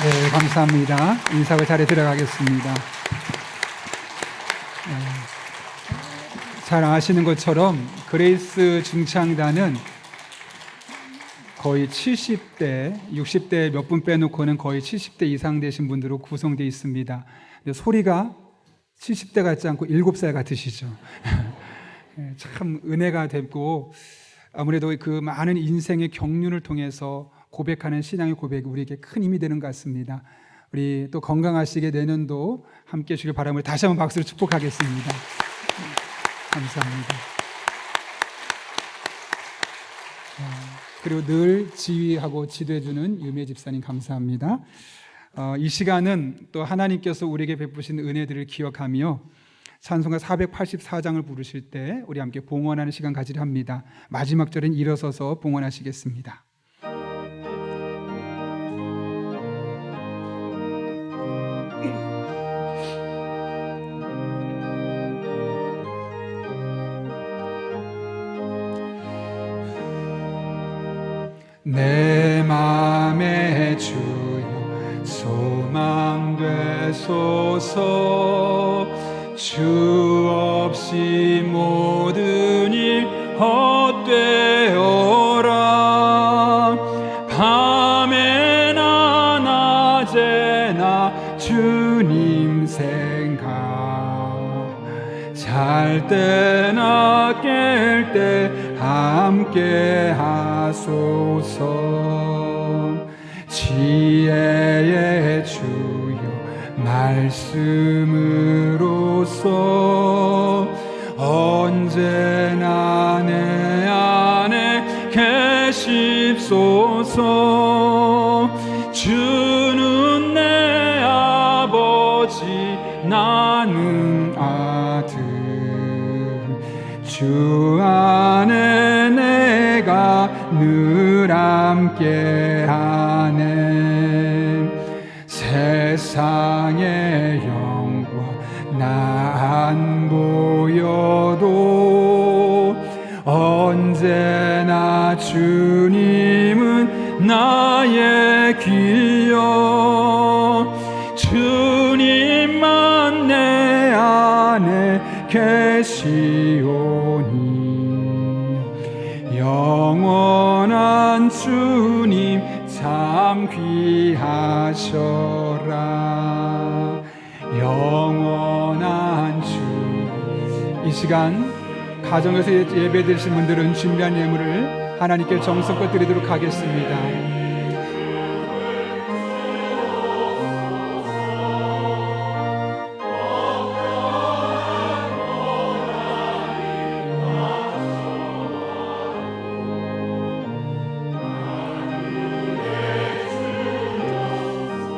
네, 감사합니다. 인사가 자리에 들어가겠습니다. 잘 아시는 것처럼 그레이스 중창단은 거의 70대, 60대 몇 분 빼놓고는 거의 70대 이상 되신 분들로 구성되어 있습니다. 근데 소리가 70대 같지 않고 7살 같으시죠. 참 은혜가 되고 아무래도 그 많은 인생의 경륜을 통해서 고백하는 신앙의 고백이 우리에게 큰 힘이 되는 것 같습니다. 우리 또 건강하시게 내년도 함께 해주길 바람을 다시 한번 박수로 축복하겠습니다. 감사합니다. 그리고 늘 지휘하고 지도해주는 유매 집사님 감사합니다. 이 시간은 또 하나님께서 우리에게 베푸신 은혜들을 기억하며 찬송가 484장을 부르실 때 우리 함께 봉헌하는 시간 가지려 합니다. 마지막 절엔 일어서서 봉헌하시겠습니다. 내 맘에 주여 소망 되소서. 주 없이 모든 일 헛되어라. 밤에나 낮에나 주님 생각, 잘 때나 깰 때 함께 하소서. 지혜의 주여 말씀으로써 언제나 내 안에 계십소서. 주는 내 아버지 나는 아들, 주 안에 내가 늘 함께하네. 세상의 영광 나 안 보여도 언제나 주님은 나의 기여. 주님만 내 안에 계시오니 영원한 주님 참 귀하셔라. 영원한 주. 이 시간 가정에서 예배 드리신 분들은 준비한 예물을 하나님께 정성껏 드리도록 하겠습니다.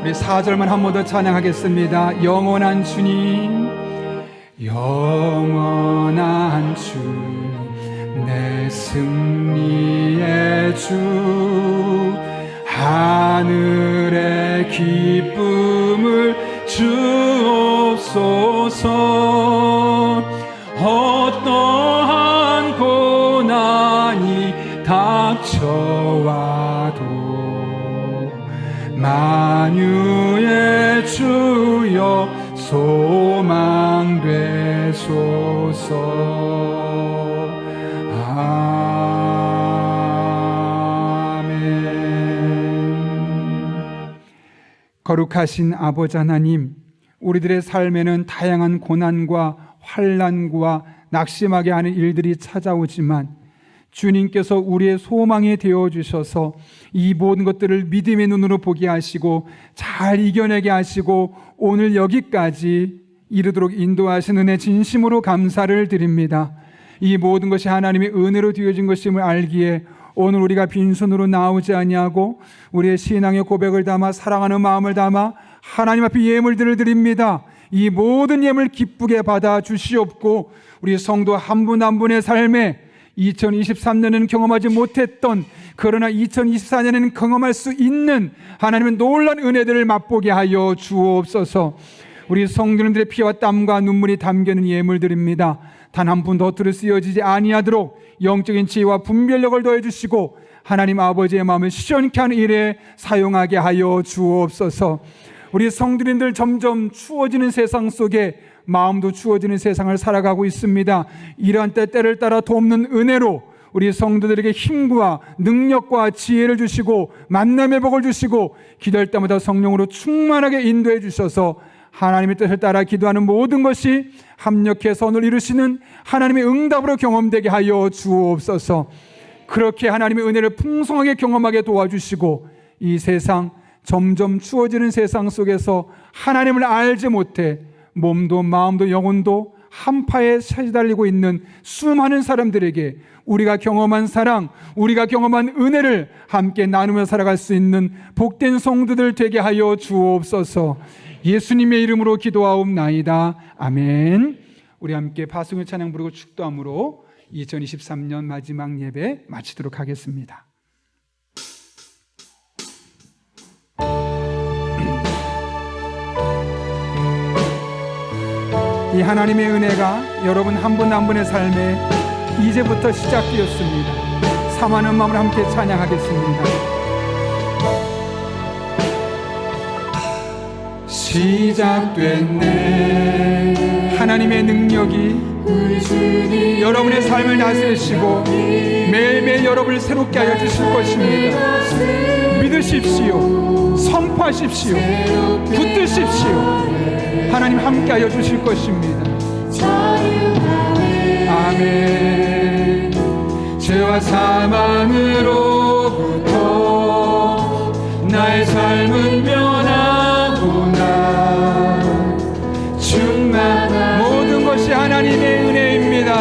우리 4절만 한 번 더 찬양하겠습니다. 영원한 주님, 영원한 주님, 내 승리의 주, 하늘의 기쁨을 주옵소서. 어떠한 고난이 닥쳐와도 만유의 주여 소망 되소서. 아멘. 거룩하신 아버지 하나님, 우리들의 삶에는 다양한 고난과 환난과 낙심하게 하는 일들이 찾아오지만 주님께서 우리의 소망이 되어주셔서 이 모든 것들을 믿음의 눈으로 보게 하시고 잘 이겨내게 하시고 오늘 여기까지 이르도록 인도하신 은혜 진심으로 감사를 드립니다. 이 모든 것이 하나님의 은혜로 되어진 것임을 알기에 오늘 우리가 빈손으로 나오지 아니하고 우리의 신앙의 고백을 담아 사랑하는 마음을 담아 하나님 앞에 예물들을 드립니다. 이 모든 예물 기쁘게 받아 주시옵고 우리 성도 한 분 한 분의 삶에 2023년에는 경험하지 못했던, 그러나 2024년에는 경험할 수 있는 하나님의 놀라운 은혜들을 맛보게 하여 주옵소서. 우리 성도님들의 피와 땀과 눈물이 담겨있는 예물들입니다. 단 한 푼 더 쓰여지지 아니하도록 영적인 지혜와 분별력을 더해주시고 하나님 아버지의 마음을 시원케 하는 일에 사용하게 하여 주옵소서. 우리 성도님들 점점 추워지는 세상 속에 마음도 추워지는 세상을 살아가고 있습니다. 이러한 때를 따라 돕는 은혜로 우리 성도들에게 힘과 능력과 지혜를 주시고 만남의 복을 주시고 기도할 때마다 성령으로 충만하게 인도해 주셔서 하나님의 뜻을 따라 기도하는 모든 것이 합력해 선을 이루시는 하나님의 응답으로 경험되게 하여 주옵소서. 그렇게 하나님의 은혜를 풍성하게 경험하게 도와주시고 이 세상 점점 추워지는 세상 속에서 하나님을 알지 못해 몸도 마음도 영혼도 한파에 시달리고 있는 수많은 사람들에게 우리가 경험한 사랑, 우리가 경험한 은혜를 함께 나누며 살아갈 수 있는 복된 성도들 되게 하여 주옵소서. 예수님의 이름으로 기도하옵나이다. 아멘. 우리 함께 파송의 찬양 부르고 축도함으로 2023년 마지막 예배 마치도록 하겠습니다. 이 하나님의 은혜가 여러분 한 분 한 분의 삶에 이제부터 시작되었습니다. 사모하는 마음으로 함께 찬양하겠습니다. 시작됐네. 하나님의 능력이 여러분의 삶을 다스리시고 매일매일 여러분을 새롭게 하여 주실 것입니다. 믿으십시오. 선포하십시오. 붙드십시오. 하나님 함께 하여 주실 것입니다. 아멘. 죄와 사망으로부터 나의 삶은 변하구나. 충만한 모든 것이 하나님의 은혜입니다.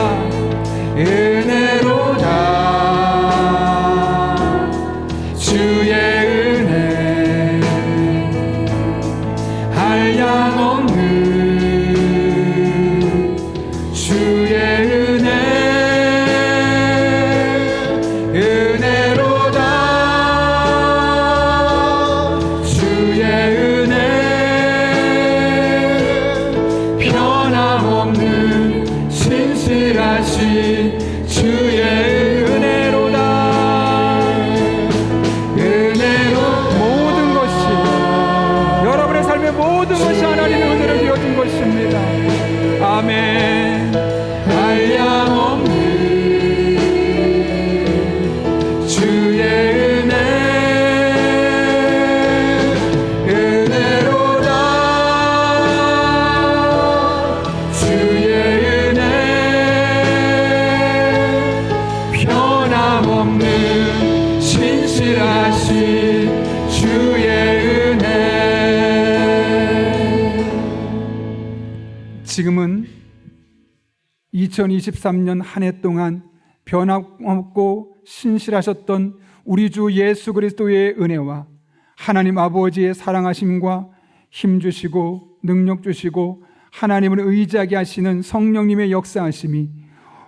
은혜로다. 주의 은혜 한량없는 주의 은혜 은혜로다. 주의 은혜 변함없는 신실하신 주의 은혜로다. 은혜로 모든 것이 여러분의 삶의 모든 것이 하나님의 은혜로 되어진 것입니다. 아멘. 한량없는 주의 은혜 은혜로다. 주의 은혜 변함없는 신실하신 주의 은혜. 지금은 2023년 한 해 동안 변함없고 신실하셨던 우리 주 예수 그리스도의 은혜와 하나님 아버지의 사랑하심과 힘 주시고 능력 주시고 하나님을 의지하게 하시는 성령님의 역사하심이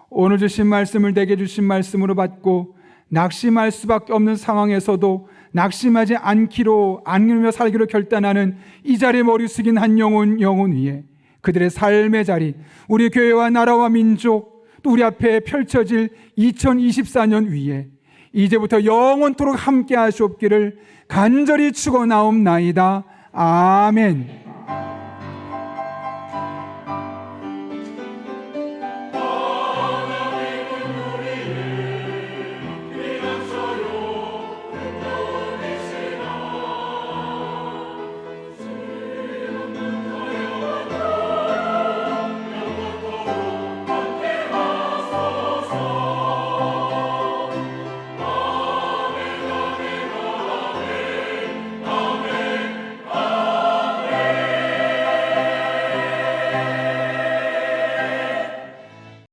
오늘 주신 말씀을 내게 주신 말씀으로 받고 낙심할 수밖에 없는 상황에서도 낙심하지 않기로 안으며 살기로 결단하는 이 자리에 머리 숙인 한 영혼 위에 그들의 삶의 자리, 우리 교회와 나라와 민족, 또 우리 앞에 펼쳐질 2024년 위에 이제부터 영원토록 함께 하시옵기를 간절히 축원하옵나이다. 아멘.